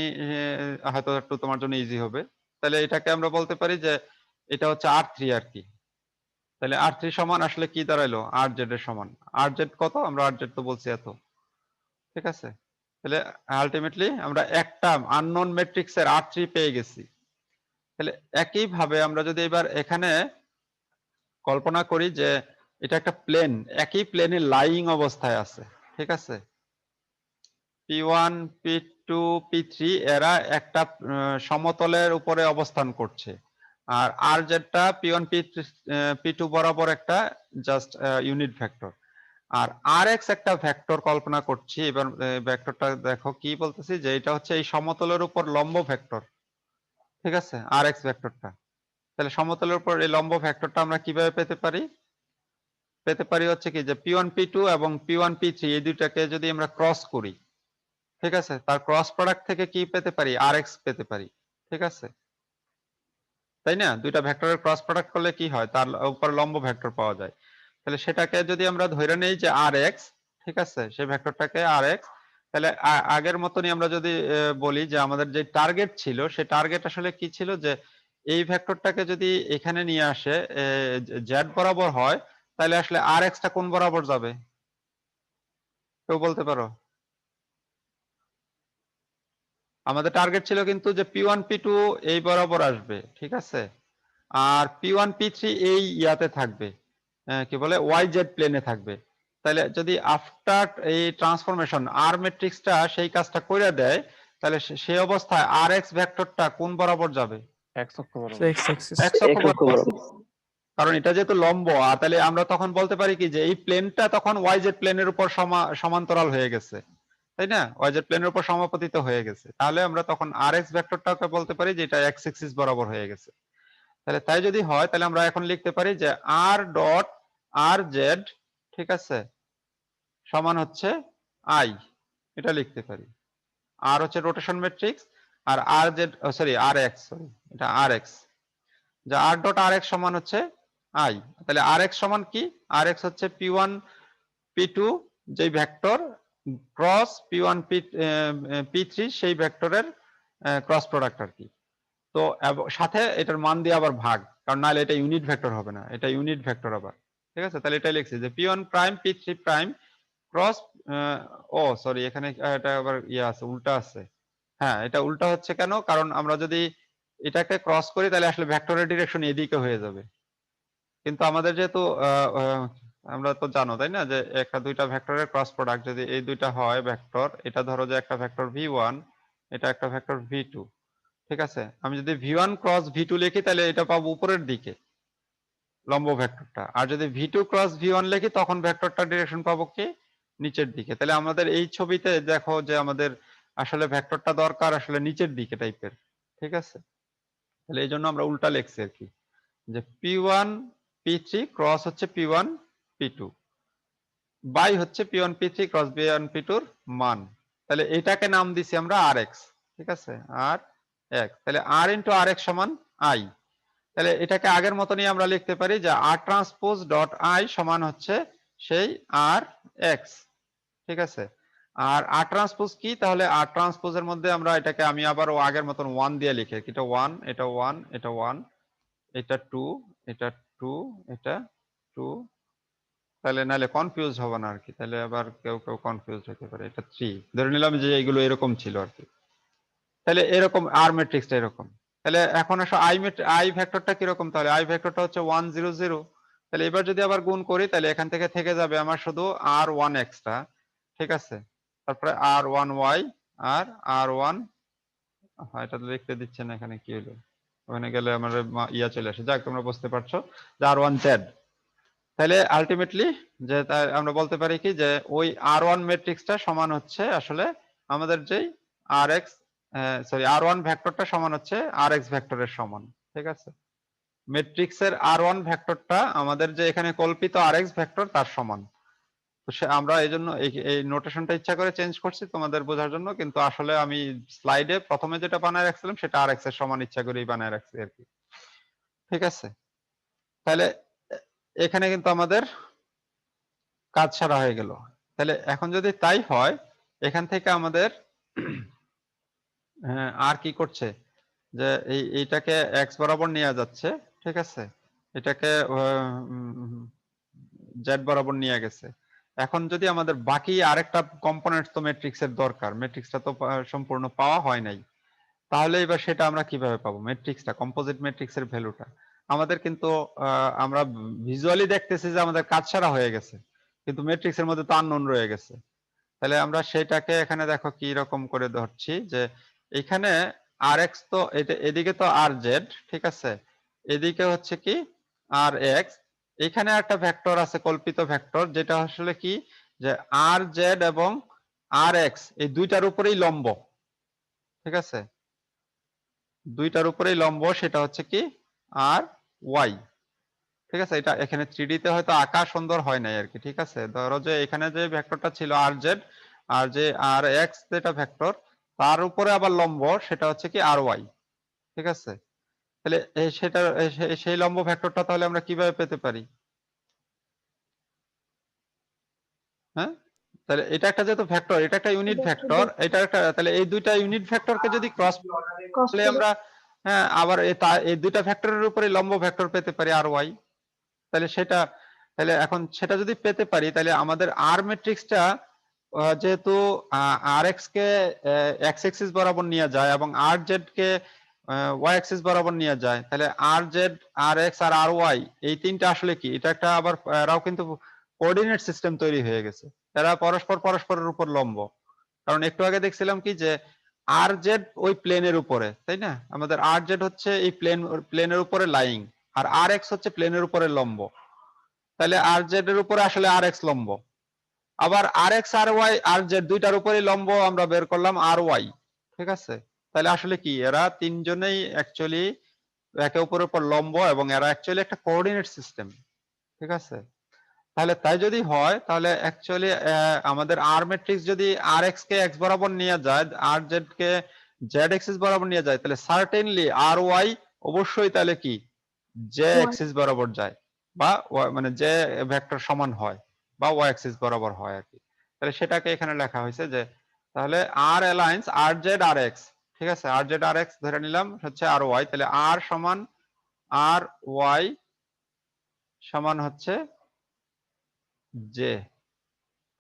হয়তো একটু তোমার জন্য ইজি হবে। তাহলে এটাকে আমরা বলতে পারি যে এটা হচ্ছে R3 আর কি। তাহলে R3 সমান আসলে কি দাঁড়াইলো, আর জেড এর সমান। আর জেড কত, আমরা আর জেড তো বলছি এত, ঠিক আছে। তাহলে আলটিমেটলি আমরা একটা আননোন ম্যাট্রিক্স এর R3 পেয়ে গেছি। তাহলে একই ভাবে আমরা যদি এবার এখানে কল্পনা করি যে এটা একটা প্লেন, একই প্লেনে লাইং অবস্থায় আছে, ঠিক আছে। P1 P2 P3 এরা একটা সমতলের উপরে অবস্থান করছে, আর আর যেটা P1 P2 বরাবর একটা জাস্ট ইউনিট ভেক্টর। আর আর এক্স একটা ভেক্টর কল্পনা করছি। এবার ভেক্টরটা দেখো কি বলতেছি, যে এটা হচ্ছে এই সমতলের উপর লম্ব ভেক্টর, ঠিক আছে, আর এক্স ভেক্টরটা। তাহলে সমতলের উপর এই লম্ব ভেক্টরটা আমরা কিভাবে পেতে পারি, হচ্ছে কি, যে P1 P2 এবং P1 P3 এই দুইটাকে যদি আমরা ক্রস করি, ঠিক আছে, তার ক্রস প্রোডাক্ট থেকে কি পেতে পারি, আর এক্স পেতে পারি, ঠিক আছে, তাই না। দুইটা ভেক্টরের ক্রস প্রোডাক্ট করলে কি হয়, তার উপর লম্ব ভেক্টর পাওয়া যায়। তাহলে সেটাকে যদি আমরা ধরে নেই যে আর এক্স, ঠিক আছে, সেই ভেক্টরটাকে আর এক্স, তাহলে আগের মতনই আমরা যদি বলি যে আমাদের যে টার্গেট ছিল, সেই টার্গেট আসলে কি ছিল, যে এই ভেক্টরটাকে যদি এখানে নিয়ে আসে জেড বরাবর হয়, তাহলে আসলে আর এক্সটা কোন বরাবর যাবে, কেউ বলতে পারো। আমাদের টার্গেট ছিল কিন্তু যে P1 P2 এই বরাবর আসবে, ঠিক আছে, আর P1 P3 এই ইয়াতে থাকবে, কি বলে ওয়াই জেড প্লেনে থাকবে। তাহলে যদি আফটার এই ট্রান্সফরমেশন আর ম্যাট্রিক্সটা সেই কাজটা করে দেয়, তাহলে সেই অবস্থায় আর এক্স ভেক্টরটা কোন বরাবর যাবে, এক্স অক্ষ বরাবর। X Axis. এক্স অক্ষ বরাবর। কারণ এটা যেহেতু লম্ব, আর তাহলে আমরা তখন বলতে পারি কি, যে এই প্লেনটা তখন ওয়াই জেড প্লেনের উপর সমান্তরাল হয়ে গেছে, তাই না, ওয়াই জেড প্লেনের উপর সমাপতিত হয়ে গেছে। তাহলে আমরা তখন আর এক্স ভেক্টরটাকে বলতে পারি যে এটা এক্স এক্সিস বরাবর হয়ে গেছে। তাহলে তাই যদি হয়, তাহলে আমরা এখন লিখতে পারি যে আর ডট আর জেড, ঠিক আছে, সমান হচ্ছে আই, এটা লিখতে পারি। আর হচ্ছে রোটেশন ম্যাট্রিক্স, আর আর জেড, সরি আর এক্স, সরি এটা আর এক্স, যে আর ডট আর এক্স সমান হচ্ছে আই। তাহলে আর এক্স সমান কি, আর এক্স হচ্ছে P1 P2 যেই ভেক্টর ক্রস P1 P3 সেই ভেক্টরের ক্রস প্রোডাক্ট আর কি। তো সাথে এটার মান দিয়ে আবার ভাগ, কারণ নাহলে এটা ইউনিট ভেক্টর হবে না, এটা ইউনিট ভেক্টর আবার, ঠিক আছে। তাহলে এটাই লিখছি যে P1 prime P3 prime cross, oh sorry এখানে এটা আবার ইয়ে আছে, উল্টা আছে। হ্যাঁ, এটা উল্টা হচ্ছে কেন, কারণ আমরা যদি এটাকে ক্রস করি তাহলে আসলে ভেক্টরের ডিরেকশন এদিকে হয়ে যাবে। কিন্তু আমাদের যেহেতু আমরা তো জানো তাই না, যে একটা দুইটা ভেক্টরের ক্রস প্রোডাক্ট যদি এই দুইটা হয় ভেক্টর, এটা ধরো যে একটা ভেক্টর V1, এটা একটা ভেক্টর V2, ঠিক আছে। আমি যদি V1 ক্রস V2 লিখি তাহলে এটা পাবো উপরের দিকে লম্ব ভেক্টরটা, আর যদি V2 ক্রস V1 লিখি তখন ভেক্টরটার ডিরেকশন পাবো কি, নিচের দিকে। তাহলে আমাদের এই ছবিতে দেখো যে আমাদের আসলে ভেক্টরটা দরকার আসলে নিচের দিকে টাইপের, ঠিক আছে। তাহলে এই জন্য আমরা উল্টা লিখছি আর কি, যে P1 P3 ক্রস হচ্ছে P1 P2 বাই হচ্ছে P1 P3 cross P1 P2 এর মান। তাহলে এটাকে নাম দিছি আমরা Rx, ঠিক আছে, আর x। তাহলে R ইনটু Rx সমান I। তাহলে এটাকে আগের মতনই আমরা লিখতে পারি যে R ট্রান্সপোজ ডট I সমান হচ্ছে সেই আর এক্স, ঠিক আছে। আর আর ট্রান্সপোজ কি, তাহলে আর ট্রান্সপোজ এর মধ্যে আমরা এটাকে আমি আবারও আগের মতন 1 দিয়ে লিখে, এটা 1, এটা 1, এটা 1, এটা 2, এটা 2, এটা 2, তাহলে নাহলে কনফিউজ হবে না আর কি, তাহলে আবার কেউ কনফিউজ হতে পারে। এটা 3 ধরে নিলাম যে এইগুলো এরকম ছিল আর কি। তাহলে এরকম আর ম্যাট্রিক্সটা এরকম, তাহলে এখন আসো আই ভেক্টরটা কিরকম, তাহলে আই ভেক্টরটা হচ্ছে 1 0 0। তাহলে এবার যদি আবার গুণ করি তাহলে এখান থেকে যাবে আমার শুধু r1 এক্সট্রা, ঠিক আছে, তারপরে r1 y আর r1, হ্যাঁ এটা তো লিখতে দিচ্ছে না এখানে, কি হলো ওখানে গেলে আমার ইয়া চলে আসে, যাক তোমরা বুঝতে পারছো যে r1 z। তাহলে আলটিমেটলি যে আমরা বলতে পারি কি যে ওই r1 ম্যাট্রিক্সটা সমান হচ্ছে আসলে আমাদের যেই rx, সরি r1 ভেক্টরটা সমান হচ্ছে rx ভেক্টরের সমান, ঠিক আছে। ম্যাট্রিক্সের r1 ভেক্টরটা আমাদের যে এখানে কল্পিত rx ভেক্টর তার সমান। তো আমরা এই জন্য এই নোটেশনটা ইচ্ছা করে চেঞ্জ করছি তোমাদের বোঝার জন্য, কিন্তু আসলে আমি স্লাইডে প্রথমে যেটা বানায় রাখছিলাম সেটা rx এর সমান ইচ্ছা করেই বানায় রাখছি আর কি, ঠিক আছে। তাহলে এখানে কিন্তু আমাদের কাজ সারা হয়ে গেল। তাহলে এখন যদি তাই হয় এখান থেকে আমাদের আর কি করছে যে এইটাকে এক্স বরাবর নিয়ে যাচ্ছে, ঠিক আছে, এটাকে জেড বরাবর নিয়ে গেছে। এখন যদি আমাদের বাকি আরেকটা কম্পোনেন্ট তো ম্যাট্রিক্সের দরকার, ম্যাট্রিক্সটা তো সম্পূর্ণ পাওয়া হয় নাই, তাহলে এবার সেটা আমরা কিভাবে পাবো, ম্যাট্রিক্সটা কম্পোজিট ম্যাট্রিক্সের ভ্যালুটা আমাদের কিন্তু আমরা ভিজুয়ালি দেখতেছি যে আমাদের কাজ সারা হয়ে গেছে, কিন্তু ম্যাট্রিক্সের মধ্যে তো আননোন রয়ে গেছে। তাহলে আমরা সেটাকে এখানে দেখো কি রকম করে ধরছি যে এখানে আর এক্স তো এটা এদিকে তো আর জেড, ঠিক আছে, এদিকে হচ্ছে কি আর এক্স, এখানে একটা ভেক্টর আছে কল্পিত ভেক্টর যেটা আসলে কি যে আর জেড এবং আর এক্স এই দুইটার উপরেই লম্ব, ঠিক আছে, দুইটার উপরেই লম্ব, সেটা হচ্ছে কি আর ওয়াই, ঠিক আছে। এটা এখানে 3D তে হয়তো আঁকা সুন্দর হয় নাই আর কি, ঠিক আছে। ধরো যে এখানে যে ভেক্টরটা ছিল আর জেড, আর যে আর এক্স যেটা ভেক্টর তার উপরে আবার লম্ব সেটা হচ্ছে কি আর ওয়াই, ঠিক আছে। তাহলে সেটা সেই লম্ব ভেক্টরটা তাহলে আমরা কিভাবে পেতে পারি, হ্যাঁ? তাহলে এটা একটা যেহেতু ভেক্টর, এটা একটা ইউনিট এটা একটু ভেক্টর, এটা একটা, তাহলে এই দুইটা ইউনিট ভেক্টরকে যদি ক্রস কষ্ট করলে আমরা হ্যাঁ আবার এই দুইটা ভেক্টরের উপরে লম্ব ভেক্টর পেতে পারি আর ওয়াই। তাহলে সেটা, তাহলে এখন সেটা যদি পেতে পারি তাহলে আমাদের আর ম্যাট্রিক্সটা যেহেতু আর এক্স কে এক্স এক্সিস বরাবর নিয়ে যায় এবং আর জেড কে ওয়াই এক্সিস বরাবর নিয়ে যায়, তাহলে আর জেড আর এক্স আর আর ওয়াই এই তিনটা আসলে কি এটা একটা আবার এরাও কিন্তু কোঅর্ডিনেট সিস্টেম তৈরি হয়ে গেছে, এরা পরস্পরের উপর লম্ব। কারণ একটু আগে দেখছিলাম কি যে আর জেড ওই প্লেনের উপরে, তাই না, আমাদের আর জেড হচ্ছে এই প্লেনের উপরে লাইং, আর আর এক্স হচ্ছে প্লেনের উপরে লম্ব, তাহলে আর জেড এর উপরে আসলে আর এক্স লম্ব, আবার আর এক্স আর ওয়াই আর জেড দুইটার উপরে লম্ব আমরা বের করলাম আর ওয়াই, ঠিক আছে। তাহলে আসলে কি এরা তিনজনেই অ্যাকচুয়ালি একে অপরের উপর লম্ব এবং এরা অ্যাকচুয়ালি একটা কোঅর্ডিনেট সিস্টেম, ঠিক আছে। তাহলে তাই যদি হয় তাহলে অ্যাকচুয়ালি আমাদের আর ম্যাট্রিক্স যদি আর এক্স কে এক্স বরাবর নিয়ে যায়, আর জেড কে জেড এক্সিস বরাবর নিয়ে যায়, তাহলে সার্টেনলি আর ওয়াই অবশ্যই তাহলে কি জে এক্সিস বরাবর যায়, বা মানে যে ভেক্টর সমান হয় বা ওয়াই অ্যাক্সিস বরাবর হয় আর কি। তাহলে সেটাকে এখানে লেখা হয়েছে যে তাহলে আর অ্যালায়েন্স আর জেড আর এক্স, ঠিক আছে, আর জেড আর এক্স ধরে নিলাম হচ্ছে আর ওয়াই, তাহলে আর সমান আর ওয়াই সমান হচ্ছে জে,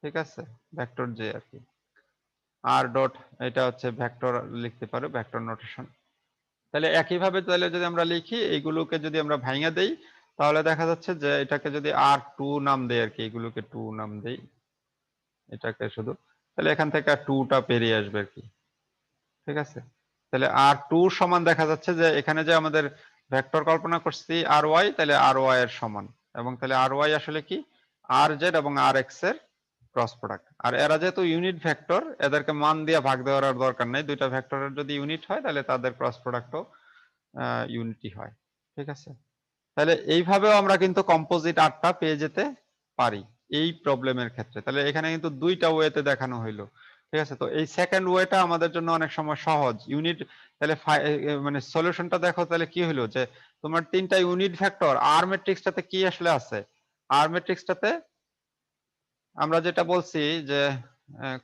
ঠিক আছে, ভেক্টর জে আর কি, আর ডট এটা হচ্ছে ভেক্টর লিখতে পারো ভেক্টর নোটেশন। তাহলে একইভাবে তাহলে যদি আমরা লিখি এইগুলোকে যদি আমরা ভাঙা দেই তাহলে দেখা যাচ্ছে যে এটাকে যদি আর টু নাম দেই আর কি, এগুলোকে টু নাম দেই এটাকে শুধু, তাহলে এখান থেকে আর টুটা পেরিয়ে আসবে আর কি, ঠিক আছে। তাহলে আর টু সমান দেখা যাচ্ছে যে এখানে যে আমাদের ভেক্টর কল্পনা করছি আর ওয়াই, তাহলে আর ওয়াই এর সমান, এবং তাহলে আর ওয়াই আসলে কি আর জেড এবং আর এক্স এর ক্রস প্রোডাক্ট। আর এরা যেহেতু ইউনিট ভেক্টর এদেরকে মান দিয়ে ভাগ দেওয়ার আর দরকার নেই, দুইটা ভেক্টরের যদি ইউনিট হয় তাহলে তাদের ক্রস প্রোডাক্টও ইউনিটি হয়, ঠিক আছে। তাহলে এইভাবেও আমরা কিন্তু কম্পোজিট আর্টটা পেয়ে যেতে পারি এই প্রবলেমের ক্ষেত্রে। তাহলে এখানে কিন্তু দুইটা ওয়েতে দেখানো হইলো, ঠিক আছে। তো এই সেকেন্ড ওয়েটা আমাদের জন্য অনেক সময় সহজ ইউনিট, তাহলে মানে সলিউশনটা দেখো তাহলে কি হলো যে তোমার তিনটা ইউনিট ভেক্টর আর ম্যাট্রিক্সটাতে কি আসলে আছে, আর ম্যাট্রিক্সটাতে আমরা যেটা বলছি যে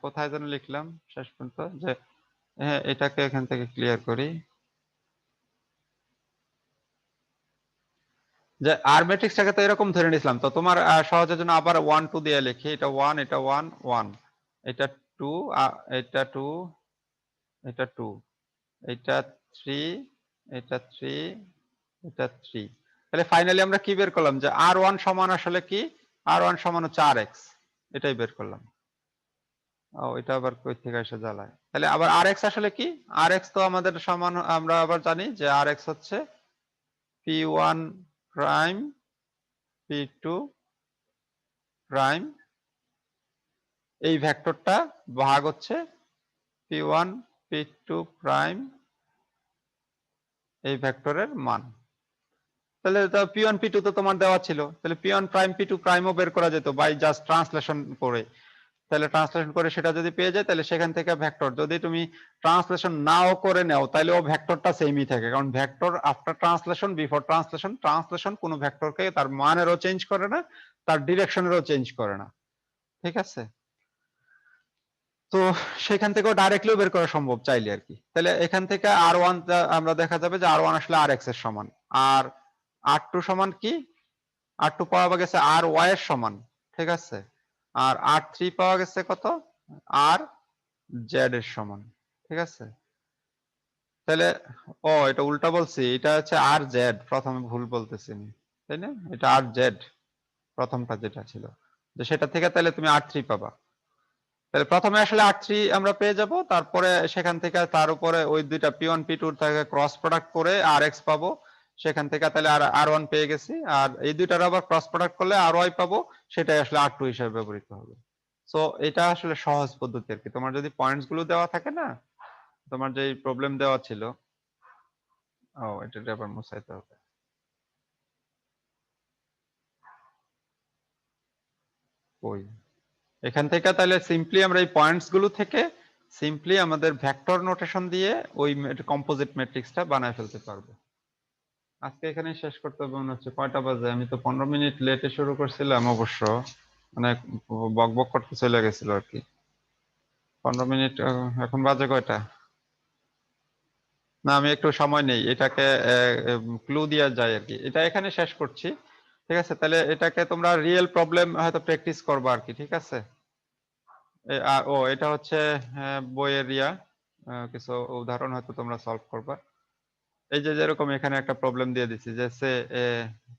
কোথায় যেন লিখলাম শেষ পর্যন্ত যে এটাকে এখান থেকে ক্লিয়ার করি যে আর ম্যাট্রিক্সটাকে তো এরকম ধরে নিয়েছিলাম, তো তোমার সহজের জন্য আবার 1 2 দিয়ে লিখি, এটা 1 এটা 1 1 এটা 2 এটা 2 এটা 2 এটা 3 এটা 3, এটা 3। তাহলে ফাইনালি আমরা কি বের করলাম যে R1 সমান আসলে কি, R1 সমান হচ্ছে Rx, এটাই বের করলাম। ও এটা আবার কই থেকে এসে জ্বালায়, তাহলে আবার Rx আসলে কি, Rx তো আমাদের সমান, আমরা আবার জানি যে Rx হচ্ছে P1 প্রাইম P2 প্রাইম, এই ভেক্টরটা ভাগ হচ্ছে P1 P2 প্রাইম এই ভেক্টরের মান। তাহলে P1 P2 তো তোমার দেওয়া ছিল, তাহলে P1 প্রাইম P2 প্রাইমও বের করা যেত বাই জাস্ট ট্রান্সলেশন করে। তাহলে ট্রান্সলেশন করে সেটা যদি পেয়ে যায়, তাহলে সেখান থেকে ভেক্টর যদি তুমি ট্রান্সলেশন নাও করে নাও, তাহলে ও ভেক্টরটা সেমই থাকে, কারণ vector after translation before translation, translation কোনো ভেক্টরকে তার মানেরও চেঞ্জ করে না, তার ডিরেকশনেরও চেঞ্জ করে না, ঠিক আছে। তো সেখান থেকেও ডাইরেক্টলিও বের করা সম্ভব চাইলে আর কি। তাহলে এখান থেকে R1 আমরা দেখা যাবে যে R1 আসলে Rx এর সমান, আর R2 সমান কি, R2 পাওয়া গেছে Ry এর সমান, ঠিক আছে। আর R3 পাওয়া গেছে কত, Rz এর সমান, ঠিক আছে। তাহলে এটা উল্টা বলছি, এটা হচ্ছে Rz, প্রথমে ভুল বলতেছি আমি, তাই না, এটা Rz প্রথমটা যেটা ছিল, যে সেটা থেকে তাহলে তুমি R3 পাবা। তাহলে প্রথমে আসলে R3 আমরা পেয়ে যাব, তারপরে সেখান থেকে তার উপরে ওই দুইটা P1 P2 থেকে ক্রস প্রোডাক্ট করে Rx পাবো, সেখান থেকে তাহলে R1 পেয়ে গেছি, আর এই দুইটার আবার ক্রস প্রোডাক্ট করলে Ry পাবো, সেটাই আসলে R2 হিসেবে ব্যবহৃত হবে। সো এটা আসলে সহজ পদ্ধতি আর কি। তোমার যদি পয়েন্টস গুলো দেওয়া থাকে না, তোমার যে প্রবলেম দেওয়া ছিল, এটা আবার মুছাইতে হবে। ওই এখান থেকে তাহলে সিম্পলি আমরা এই পয়েন্টস গুলো থেকে সিম্পলি আমাদের ভেক্টর নোটেশন দিয়ে ওই কম্পোজিট ম্যাট্রিক্সটা বানায় ফেলতে পারবো। আজকে এখানে শেষ করতে হবে মনে হচ্ছে, কয়টা বাজে, আমি তো 15 মিনিট লেটে শুরু করছিলাম অবশ্য, মানে বক বক করতে চলে গেছিল আর কি। 15 মিনিট, এখন বাজে কয়টা, না আমি একটু সময় নেই, এটাকে ক্লু দেওয়া যায় আর কি। এটা এখানে শেষ করছি, ঠিক আছে। তাহলে এটাকে তোমরা রিয়েল প্রবলেম হয়তো প্র্যাকটিস করবা আর কি, ঠিক আছে। এটা হচ্ছে বইয়ের কিছু উদাহরণ হয়তো তোমরা সলভ করবা। এই যে যেরকম এখানে একটা প্রবলেম দিয়ে দিচ্ছি যে say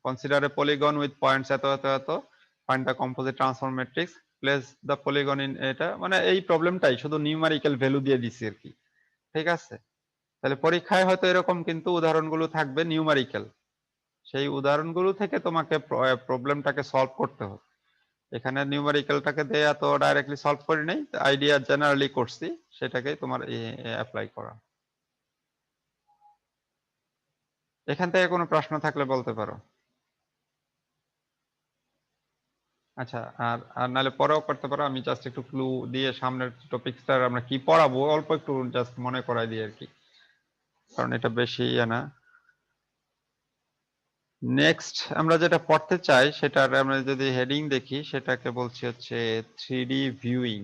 consider a polygon with points এত এত এত, find the composite transform matrix, place the polygon in, এটা মানে এই প্রবলেমটাই শুধু নিউমারিক্যাল ভ্যালু দিয়ে দিছি আর কি, ঠিক আছে। তাহলে পরীক্ষায় হয়তো এরকম কিন্তু উদাহরণগুলো থাকবে নিউমারিক্যাল, সেই উদাহরণগুলো থেকে তোমাকে প্রবলেমটাকে সলভ করতে হবে। এখানে নিউমারিক্যালটাকে দিয়ে এত ডাইরেক্টলি সলভ করি নাই, আইডিয়া জেনারেলি করছি, সেটাকেই তোমার অ্যাপ্লাই করা। এখান থেকে কোনো প্রশ্ন থাকলে বলতে পারো। আচ্ছা, আর আর নাহলে পরেও করতে পারো, আমি জাস্ট একটু ক্লু দিয়ে সামনের টপিকসটা আমরা কি পড়াবো অল্প একটু জাস্ট মনে করাই দিই আর কি, কারণ এটা বেশি না। নেক্সট আমরা যেটা পড়তে চাই সেটার আমরা যদি হেডিং দেখি, সেটাকে বলছি হচ্ছে 3D ভিউইং,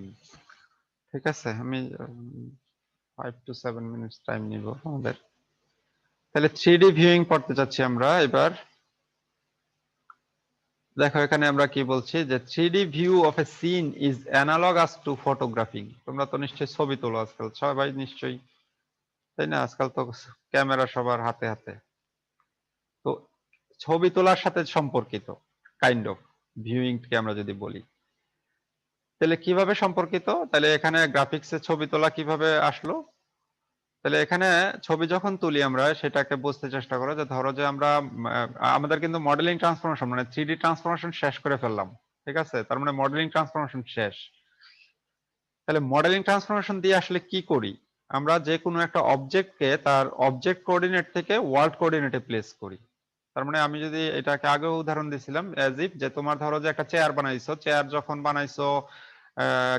ঠিক আছে। আমি 5 to 7 মিনিটস টাইম নিব আমাদের। তাহলে 3D ভিউইং পড়তে চাচ্ছি আমরা এবার। দেখো এখানে আমরা কি বলছি যে 3D view of a scene is analogous to photographing. তোমরা তো নিশ্চয়ই ছবি তোলো আজকাল সবাই নিশ্চয়ই, তাই না, আজকাল তো ক্যামেরা সবার হাতে হাতে। তো ছবি তোলার সাথে সম্পর্কিত কাইন্ড অফ ভিউইং কে আমরা যদি বলি, তাহলে কিভাবে সম্পর্কিত, তাহলে এখানে গ্রাফিক্সে ছবি তোলা কিভাবে আসলো। তাহলে এখানে ছবি যখন তুলি আমরা, সেটাকে বুঝতে চেষ্টা করো যে ধরো যে আমরা আমাদের কিন্তু মডেলিং ট্রান্সফরমেশন মানে 3D ট্রান্সফরমেশন শেষ করে ফেললাম, ঠিক আছে, তার মানে মডেলিং ট্রান্সফরমেশন শেষ। তাহলে মডেলিং ট্রান্সফরমেশন দিয়ে আসলে কি করি, আমরা যে কোনো একটা অবজেক্টকে তার অবজেক্ট কোঅর্ডিনেট থেকে ওয়ার্ল্ড কোঅর্ডিনেটে প্লেস করি। তার মানে আমি যদি এটাকে আগেও উদাহরণ দিয়েছিলাম, অ্যাজ ইফ যে তোমার ধরো যে একটা চেয়ার বানাইছো, চেয়ার যখন বানাইছো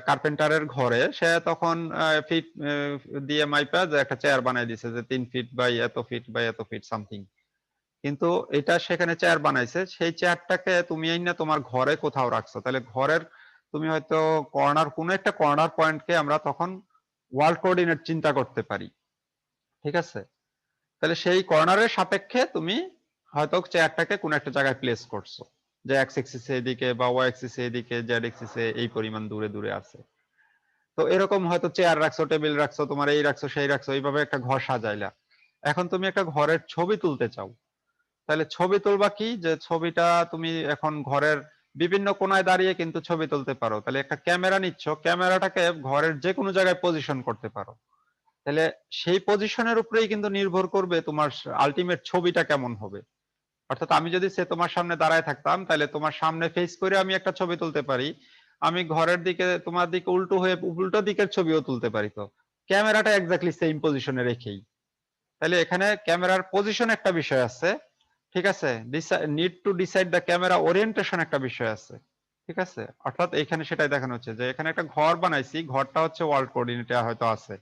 কার্পেন্টারের ঘরে, সে তখন ফিট দিয়ে মাইপা যে একটা চেয়ার বানাই দিছে যে 3 ফিট বাই এত ফিট বাই এত ফিট সামথিং, কিন্তু এটা সেখানে চেয়ার বানাইছে, সেই চেয়ারটাকে তুমি এই না তোমার ঘরে কোথাও রাখছো, তাহলে ঘরের তুমি হয়তো কর্নার, কোনো একটা কর্নার পয়েন্টকে আমরা তখন ওয়ার্ল্ড কোঅর্ডিনেট চিন্তা করতে পারি, ঠিক আছে। তাহলে সেই কর্নারের সাপেক্ষে তুমি হয়তো চেয়ারটাকে কোনো একটা জায়গায় প্লেস করছো, যে এক্স এক্সিসে এদিকে বা ওয়াই এক্সিসে এদিকে, জেড এক্সিসে এই পরিমাণ দূরে দূরে আছে। তো এরকম হয়তো চেয়ার রাখছো, টেবিল রাখছো, তোমার এই রাখছো সেই রাখছো, এইভাবে একটা ঘর সাজাইলা। এখন তুমি একটা ঘরের ছবি তুলতে চাও, তাহলে ছবি তুলবা কি, যে ছবিটা তুমি এখন ঘরের বিভিন্ন কোণায় দাঁড়িয়ে কিন্তু ছবি তুলতে পারো। তাহলে একটা ক্যামেরা নিচ্ছ, ক্যামেরাটাকে ঘরের যে কোনো জায়গায় পজিশন করতে পারো। তাহলে সেই পজিশনের উপরেই কিন্তু নির্ভর করবে তোমার আলটিমেট ছবিটা কেমন হবে। অর্থাৎ আমি যদি সে তোমার সামনে দাঁড়ায় থাকতাম, তাহলে তোমার সামনে ফেস করে আমি একটা ছবি তুলতে পারি, আমি ঘরের দিকে তোমার দিকে উল্টো হয়ে উল্টো দিকের ছবিও তুলতে পারি। তো ক্যামেরাটা এক্স্যাক্টলি সেম পজিশনে রেখেই, তাহলে এখানে ক্যামেরার পজিশন একটা বিষয় আছে, ঠিক আছে, need to decide the camera orientation একটা বিষয় আছে, ঠিক আছে। অর্থাৎ এখানে সেটাই দেখানো হচ্ছে যে এখানে একটা ঘর বানাইছি, ঘরটা হচ্ছে ওয়ার্ল্ড কোঅর্ডিনেটে হয়তো আছে,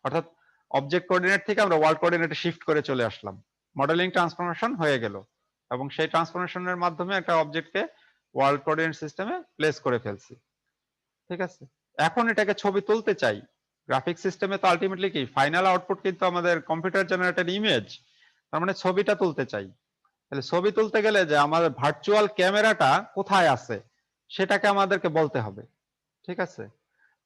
অর্থাৎ অবজেক্ট কোঅর্ডিনেট থেকে আমরা ওয়ার্ল্ড কোঅর্ডিনেটে শিফট করে চলে আসলাম, মডেলিং ট্রান্সফরমেশন হয়ে গেল, এবং সেই ট্রান্সফরমেশনের মাধ্যমে একটা অবজেক্টকে ওয়ার্ল্ড কোঅর্ডিনেট সিস্টেমে প্লেস করে ফেলছি, ঠিক আছে। এখন এটাকে ছবি তুলতে চাই, গ্রাফিক সিস্টেমে তো আলটিমেটলি কি ফাইনাল আউটপুট কিন্তু আমাদের কম্পিউটার জেনারেটেড ইমেজ, তার মানে ছবিটা তুলতে চাই। তাহলে ছবি তুলতে গেলে যে আমাদের ভার্চুয়াল ক্যামেরাটা কোথায় আছে সেটাকে আমাদেরকে বলতে হবে, ঠিক আছে।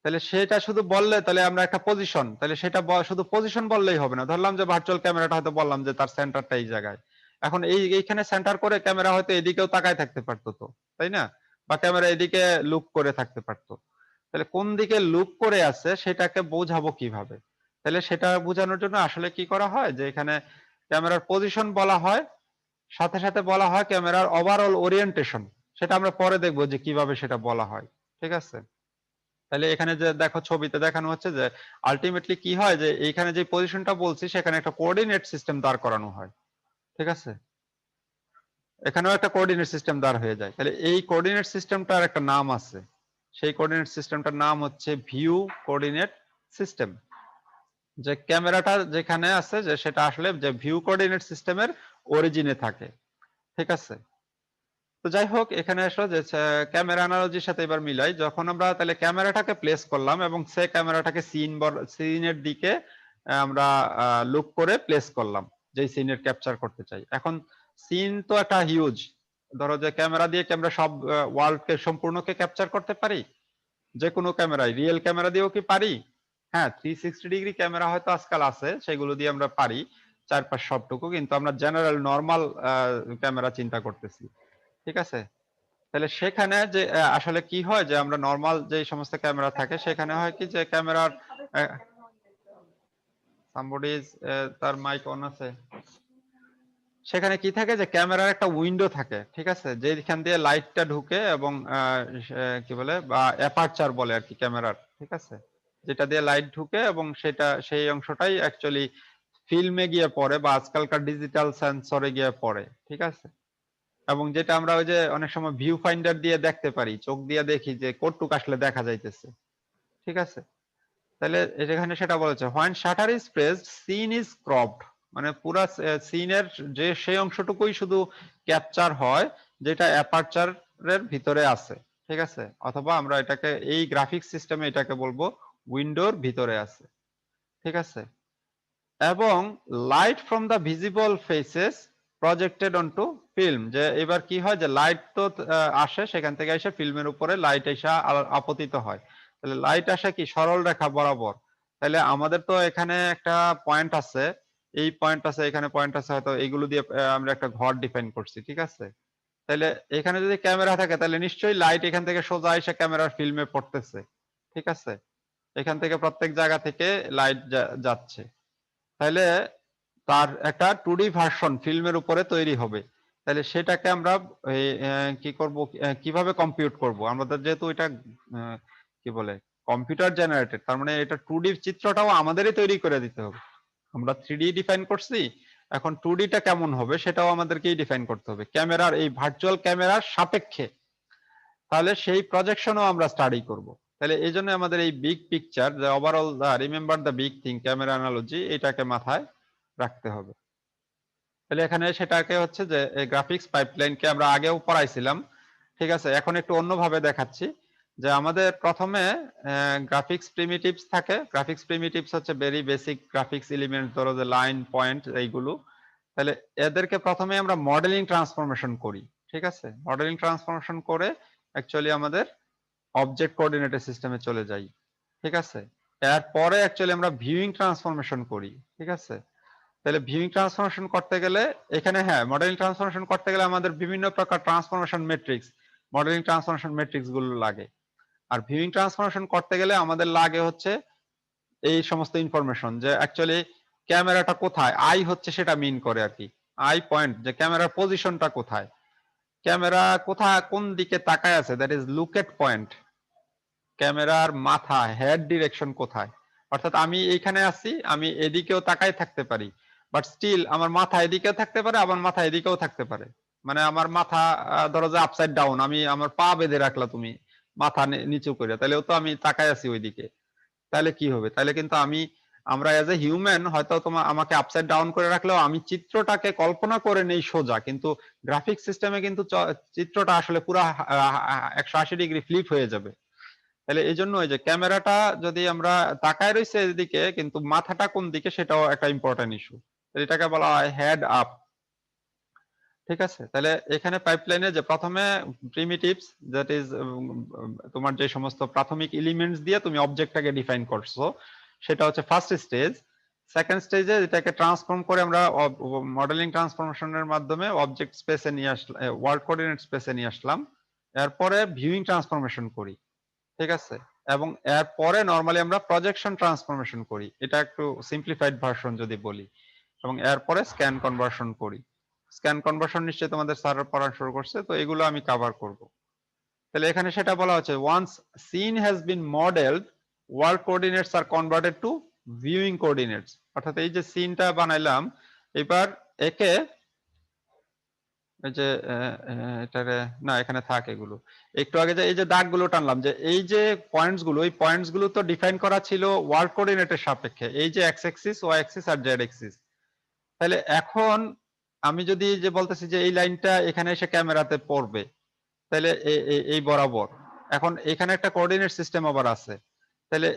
তাহলে সেটা শুধু বললে তাহলে আমরা একটা পজিশন, তাহলে সেটা শুধু পজিশন বললেই হবে না। ধরলাম যে ভার্চুয়াল ক্যামেরাটা হয়তো বললাম যে তার সেন্টারটা এই জায়গায়, এখন এইখানে সেন্টার করে ক্যামেরা হয়তো এদিকেও তাকায় থাকতে পারতো, তো তাই না, বা ক্যামেরা এদিকে লুক করে থাকতে পারতো। তাহলে কোন দিকে লুক করে আছে সেটাকে বোঝাবো কিভাবে? তাহলে সেটা বোঝানোর জন্য আসলে কি করা হয়, যে এখানে ক্যামেরার পজিশন বলা হয়, সাথে সাথে বলা হয় ক্যামেরার ওভারঅল ওরিয়েন্টেশন, সেটা আমরা পরে দেখবো যে কিভাবে সেটা বলা হয়, ঠিক আছে। তাহলে এখানে যে দেখো ছবিতে দেখানো হচ্ছে যে আলটিমেটলি কি হয়, যে এইখানে যে পজিশনটা বলছি সেখানে একটা কোঅর্ডিনেট সিস্টেম দাঁড় করানো হয়, ঠিক আছে। এখানেও একটা কোঅর্ডিনেট সিস্টেম দাঁড় হয়ে যায়। তাহলে এই কোঅর্ডিনেট সিস্টেমটার একটা নাম আছে, সেই কোঅর্ডিনেট সিস্টেমটার নাম হচ্ছে ভিউ কোঅর্ডিনেট সিস্টেম। যে ক্যামেরাটা যেখানে আছে যে সেটা আসলে যে ভিউ কোঅর্ডিনেট সিস্টেমের অরিজিনে থাকে, ঠিক আছে। তো যাই হোক, এখানে আসলে যে ক্যামেরা অ্যানালজির সাথে এবার মিলাই, যখন আমরা তাহলে ক্যামেরাটাকে প্লেস করলাম এবং সে ক্যামেরাটাকে সিনের দিকে আমরা লুক করে প্লেস করলাম, যেই সিনের ক্যাপচার করতে চাই। এখন সিন তো একটা হিউজ, ধরো যে ক্যামেরা দিয়ে কি আমরা সব ওয়ার্ল্ডকে সম্পূর্ণকে ক্যাপচার করতে পারি? যে কোনো ক্যামেরায়, রিয়েল ক্যামেরা দিয়েও কি পারি? হ্যাঁ, 360 ডিগ্রি ক্যামেরা হয়তো আজকাল আছে, সেগুলো দিয়ে আমরা পারি চারপাশ সবটুকু, কিন্তু আমরা জেনারেল নর্মাল ক্যামেরা চিন্তা করতেছি, ঠিক আছে। তাহলে সেখানে যে আসলে কি হয়, যে আমরা নর্মাল যে সমস্ত ক্যামেরা থাকে সেখানে হয় কি, যে ক্যামেরার সামবডিজ তার মাইক অন আছে, সেখানে কি থাকে যে ক্যামেরার একটা উইন্ডো থাকে, ঠিক আছে, যেখান দিয়ে লাইটটা ঢুকে এবং কি বলে বা অ্যাপারচার বলে আর কি ক্যামেরার, ঠিক আছে, যেটা দিয়ে লাইট ঢুকে এবং সেটা সেই অংশটাই অ্যাকচুয়ালি ফিল্মে গিয়ে পড়ে বা আজকালকার ডিজিটাল সেন্সরে গিয়ে পড়ে, ঠিক আছে। এবং যেটা আমরা ওই যে অনেক সময় ভিউ ফাইন্ডার দিয়ে দেখতে পারি, চোখ দিয়ে দেখি যে কতটুকু আসলে দেখা যাইতেছে, ঠিক আছে। তাহলে এখানে সেটা বলেছে when shutter is pressed scene is cropped, মানে পুরা সিনের যে সেই অংশটুকুই শুধু ক্যাপচার হয় যেটা অ্যাপারচারের ভিতরে আছে, ঠিক আছে, অথবা আমরা এটাকে এই গ্রাফিক্স সিস্টেমে এটাকে বলবো উইন্ডোর ভিতরে আছে, ঠিক আছে। এবং light from the visible faces projected অনটু film, যে এবার কি হয় যে লাইট তো আসে সেখান থেকে এসে ফিল্মের উপরে লাইট এসে আপতিত হয়। তাহলে লাইট আসে কি সরল রেখা বরাবর। তাহলে আমাদের তো এখানে একটা পয়েন্ট আছে, এই পয়েন্ট আছে, এখানে পয়েন্ট আছে, হয়তো এইগুলো দিয়ে আমরা একটা ঘর ডিফাইন করছি, ঠিক আছে। তাহলে এখানে যদি ক্যামেরা থাকে তাহলে নিশ্চয়ই লাইট এখান থেকে সোজা এসে ক্যামেরার ফিল্মে পড়তেছে, ঠিক আছে, এখান থেকে প্রত্যেক জায়গা থেকে লাইট যাচ্ছে। তাহলে তার একটা 2D ভার্সন ফিল্মের উপরে তৈরি হবে। তাহলে সেটাকে আমরা কি করব, কিভাবে কম্পিউট করব, আমাদের যেহেতু এটা আহ, কি বলে কম্পিউটার জেনারেটেড, তার মানে এটা 2D চিত্রটাও আমাদেরই তৈরি করে দিতে হবে। আমরা 3D ডিফাইন করছি, এখন 2D টা কেমন হবে সেটাও আমাদেরকেই ডিফাইন করতে হবে ক্যামেরার, এই ভার্চুয়াল ক্যামেরার সাপেক্ষে। তাহলে সেই প্রজেকশনও আমরা স্টাডি করব। তাহলে এই জন্য আমাদের এই বিগ পিকচার, যে overall remember the big thing camera analogy, এটাকে মাথায় রাখতে হবে। তাহলে এখানে সেটাকে হচ্ছে যে গ্রাফিক্স পাইপলাইনকে আমরা আগেও পড়াইছিলাম, ঠিক আছে, এখন একটু অন্যভাবে দেখাচ্ছি। যে আমাদের প্রথমে গ্রাফিক্স প্রিমিটিভস থাকে, গ্রাফিক্স প্রিমিটিভস হচ্ছে ভেরি বেসিক গ্রাফিক্স এলিমেন্ট, ধরো যে লাইন পয়েন্ট এইগুলো। তাহলে এদেরকে প্রথমে আমরা মডেলিং ট্রান্সফরমেশন করি, ঠিক আছে, মডেলিং ট্রান্সফরমেশন করে অ্যাকচুয়ালি আমাদের অবজেক্ট কোঅর্ডিনেটেড সিস্টেমে চলে যাই, ঠিক আছে। এরপরে অ্যাকচুয়ালি আমরা ভিউইং ট্রান্সফরমেশন করি, ঠিক আছে। তাহলে ভিউইং ট্রান্সফরমেশন করতে গেলে এখানে হ্যাঁ মডেলিং ট্রান্সফরমেশন করতে গেলে আমাদের বিভিন্ন প্রকার transformation matrix modelling transformation matrix গুলো লাগে। আর ভিউইং ট্রান্সফরমেশন করতে গেলে আমাদের লাগে হচ্ছে এই সমস্ত ইনফরমেশন যে অ্যাকচুয়ালি ক্যামেরাটা কোথায়, আই হচ্ছে সেটা মিন করে আর কি, আই পয়েন্ট, যে ক্যামেরার পজিশনটা কোথায়, ক্যামেরা কোথায় কোন দিকে তাকায় আছে, দ্যাট ইজ লুকেট পয়েন্ট। ক্যামেরার মাথা হেড ডিরেকশন কোথায়, অর্থাৎ আমি এইখানে আছি, আমি এদিকেও তাকাই থাকতে পারি, বাট স্টিল আমার মাথা এদিকেও থাকতে পারে, আবার মাথা এদিকেও থাকতে পারে। মানে আমার মাথা ধরো যে আপসাইড ডাউন, আমি আমার পা বেঁধে রাখলা তুমি মাথা নিচু করে, তাহলেও তো আমি তাকাই আছি ওইদিকে। তাহলে কি হবে, তাহলে কিন্তু আমরা এজ এ হিউম্যান হয়তো আমাকে আপসাইড ডাউন করে রাখলেও আমি চিত্রটাকে কল্পনা করে নেই সোজা, কিন্তু গ্রাফিক সিস্টেমে কিন্তু চিত্রটা আসলে পুরা 180 ডিগ্রি ফ্লিপ হয়ে যাবে। তাহলে এই জন্য যে ক্যামেরাটা যদি আমরা তাকায় রয়েছে এদিকে কিন্তু মাথাটা কোন দিকে সেটাও একটা ইম্পর্টেন্ট ইস্যু, এটাকে বলা হয় হেড আপ। ঠিক আছে, তাহলে এখানে পাইপলাইনে যে প্রথমে প্রিমিটিভস দ্যাট ইজ তোমার যে সমস্ত প্রাথমিক এলিমেন্টস দিয়ে তুমি অবজেক্টটাকে ডিফাইন করছো সেটা হচ্ছে ফার্স্ট স্টেজ। সেকেন্ড স্টেজে এটাকে ট্রান্সফর্ম করে আমরা মডেলিং ট্রান্সফরমেশনের মাধ্যমে অবজেক্ট স্পেসে নিয়ে আসলাম, ওয়ার্ল্ড কোঅর্ডিনেট স্পেসে নিয়ে আসলাম, এরপরে ভিউইং ট্রান্সফরমেশন করি। ঠিক আছে, এবং এরপরে নরমালি আমরা প্রজেকশন ট্রান্সফরমেশন করি, এটা একটু সিম্পলিফাইড ভার্সন যদি বলি, এবং এরপরে স্ক্যান কনভার্সন করি। স্ক্যান কনভার্সন নিশ্চয়ই তোমাদের স্যার পড়া শুরু করছে, তো এগুলো আমি কভার করব। তাহলে এখানে সেটা বলা হচ্ছে once scene has been modelled world coordinates আর কনভার্টেড টু ভিউইং কোঅর্ডিনেটস, অর্থাৎ এই যে সিনটা বানাইলাম এবার একে এই যে এটারে না এখানে থাক, এগুলো একটু আগে যে এই যে দাগগুলো টানলাম, যে এই যে পয়েন্টস গুলো, এই পয়েন্টস গুলো তো ডিফাইন করা ছিল ওয়ার্ল্ড কোঅর্ডিনেটের সাপেক্ষে, এই যে এক্স অ্যাক্সিস ওয়াই অ্যাক্সিস আর জেড অ্যাক্সিস। তাহলে এখন আমি যদি যে বলতেছি যে এই লাইনটা এখানে এসে ক্যামেরাতে পড়বে, তাহলে এই বরাবর, এখন এখানে একটা কোঅর্ডিনেট সিস্টেম আবার আছে, তাহলে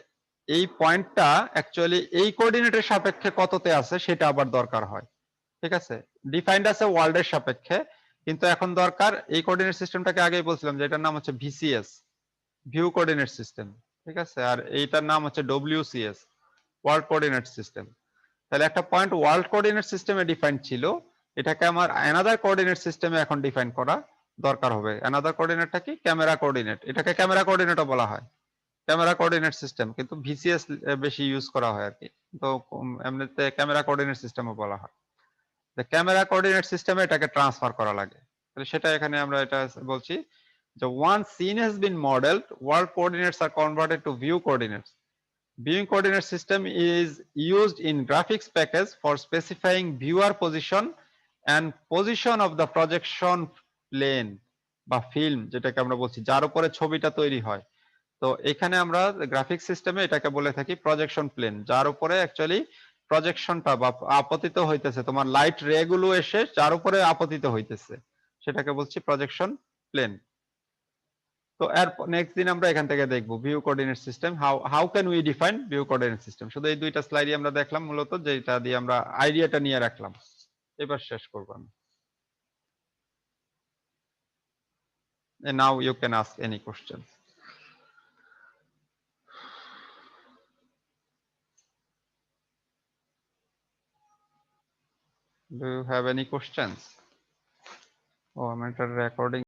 এই পয়েন্টটা অ্যাকচুয়ালি এই কোঅর্ডিনেটের সাপেক্ষে কততে আছে সেটা আবার দরকার হয়। ঠিক আছে, ডিফাইন্ড আছে ওয়ার্ল্ডের সাপেক্ষে, কিন্তু এখন দরকার এই কোঅর্ডিনেট সিস্টেমটাকে আগেই বলছিলাম যে এটার নাম হচ্ছে ভিসিএস, ভিউ কোঅর্ডিনেট সিস্টেম। ঠিক আছে, আর এইটার নাম হচ্ছে ডব্লিউসিএস, ওয়ার্ল্ড কোঅর্ডিনেট সিস্টেম। তাহলে একটা পয়েন্ট ওয়ার্ল্ড কোঅর্ডিনেট সিস্টেমে ডিফাইন্ড ছিল, এটাকে আমার অ্যানাদার কোঅর্ডিনেট সিস্টেমে এখন ডিফাইন করা দরকার হবে। অ্যানাদার কোঅর্ডিনেটটা কি, ক্যামেরা কোঅর্ডিনেট, এটাকে ক্যামেরা কোঅর্ডিনেটও বলা হয়, ক্যামেরা কোঅর্ডিনেট সিস্টেম, কিন্তু ভিসিএস বেশি ইউজ করা হয় আর কি, তো এমনিতে ক্যামেরা কোঅর্ডিনেট সিস্টেমও বলা হয়। ক্যামেরা কোঅর্ডিনেট সিস্টেমে এটাকে ট্রান্সফার করা লাগে, তাহলে সেটা এখানে আমরা এটা বলছি যে once scene has been modeled world coordinates are converted to view coordinates. Viewing coordinate system is used in graphics package for specifying viewer position and position of the projection plane বা ফিল্ম যেটাকে আমরা বলছি যার উপরে ছবিটা তৈরি হয়। তো এখানে আমরা গ্রাফিক সিস্টেমে এটাকে বলে থাকি প্রজেকশন প্লেন, যার উপরে অ্যাকচুয়ালি প্রজেকশনটা বা আপতিত হইতেছে, তোমার লাইট রে গুলো এসে যার উপরে আপতিত হইতেছে সেটাকে বলছি প্রজেকশন প্লেন। তো এর নেক্সট দিন আমরা এখান থেকে দেখবো view coordinate system, how can we define view coordinate system. শুধু এই দুইটা স্লাইডই আমরা দেখলাম মূলত, যেটা দিয়ে আমরা আইডিয়াটা নিয়ে রাখলাম। এবার শেষ করব আমি। Now you can ask any question. Do you have any questions? Oh, I'm recording.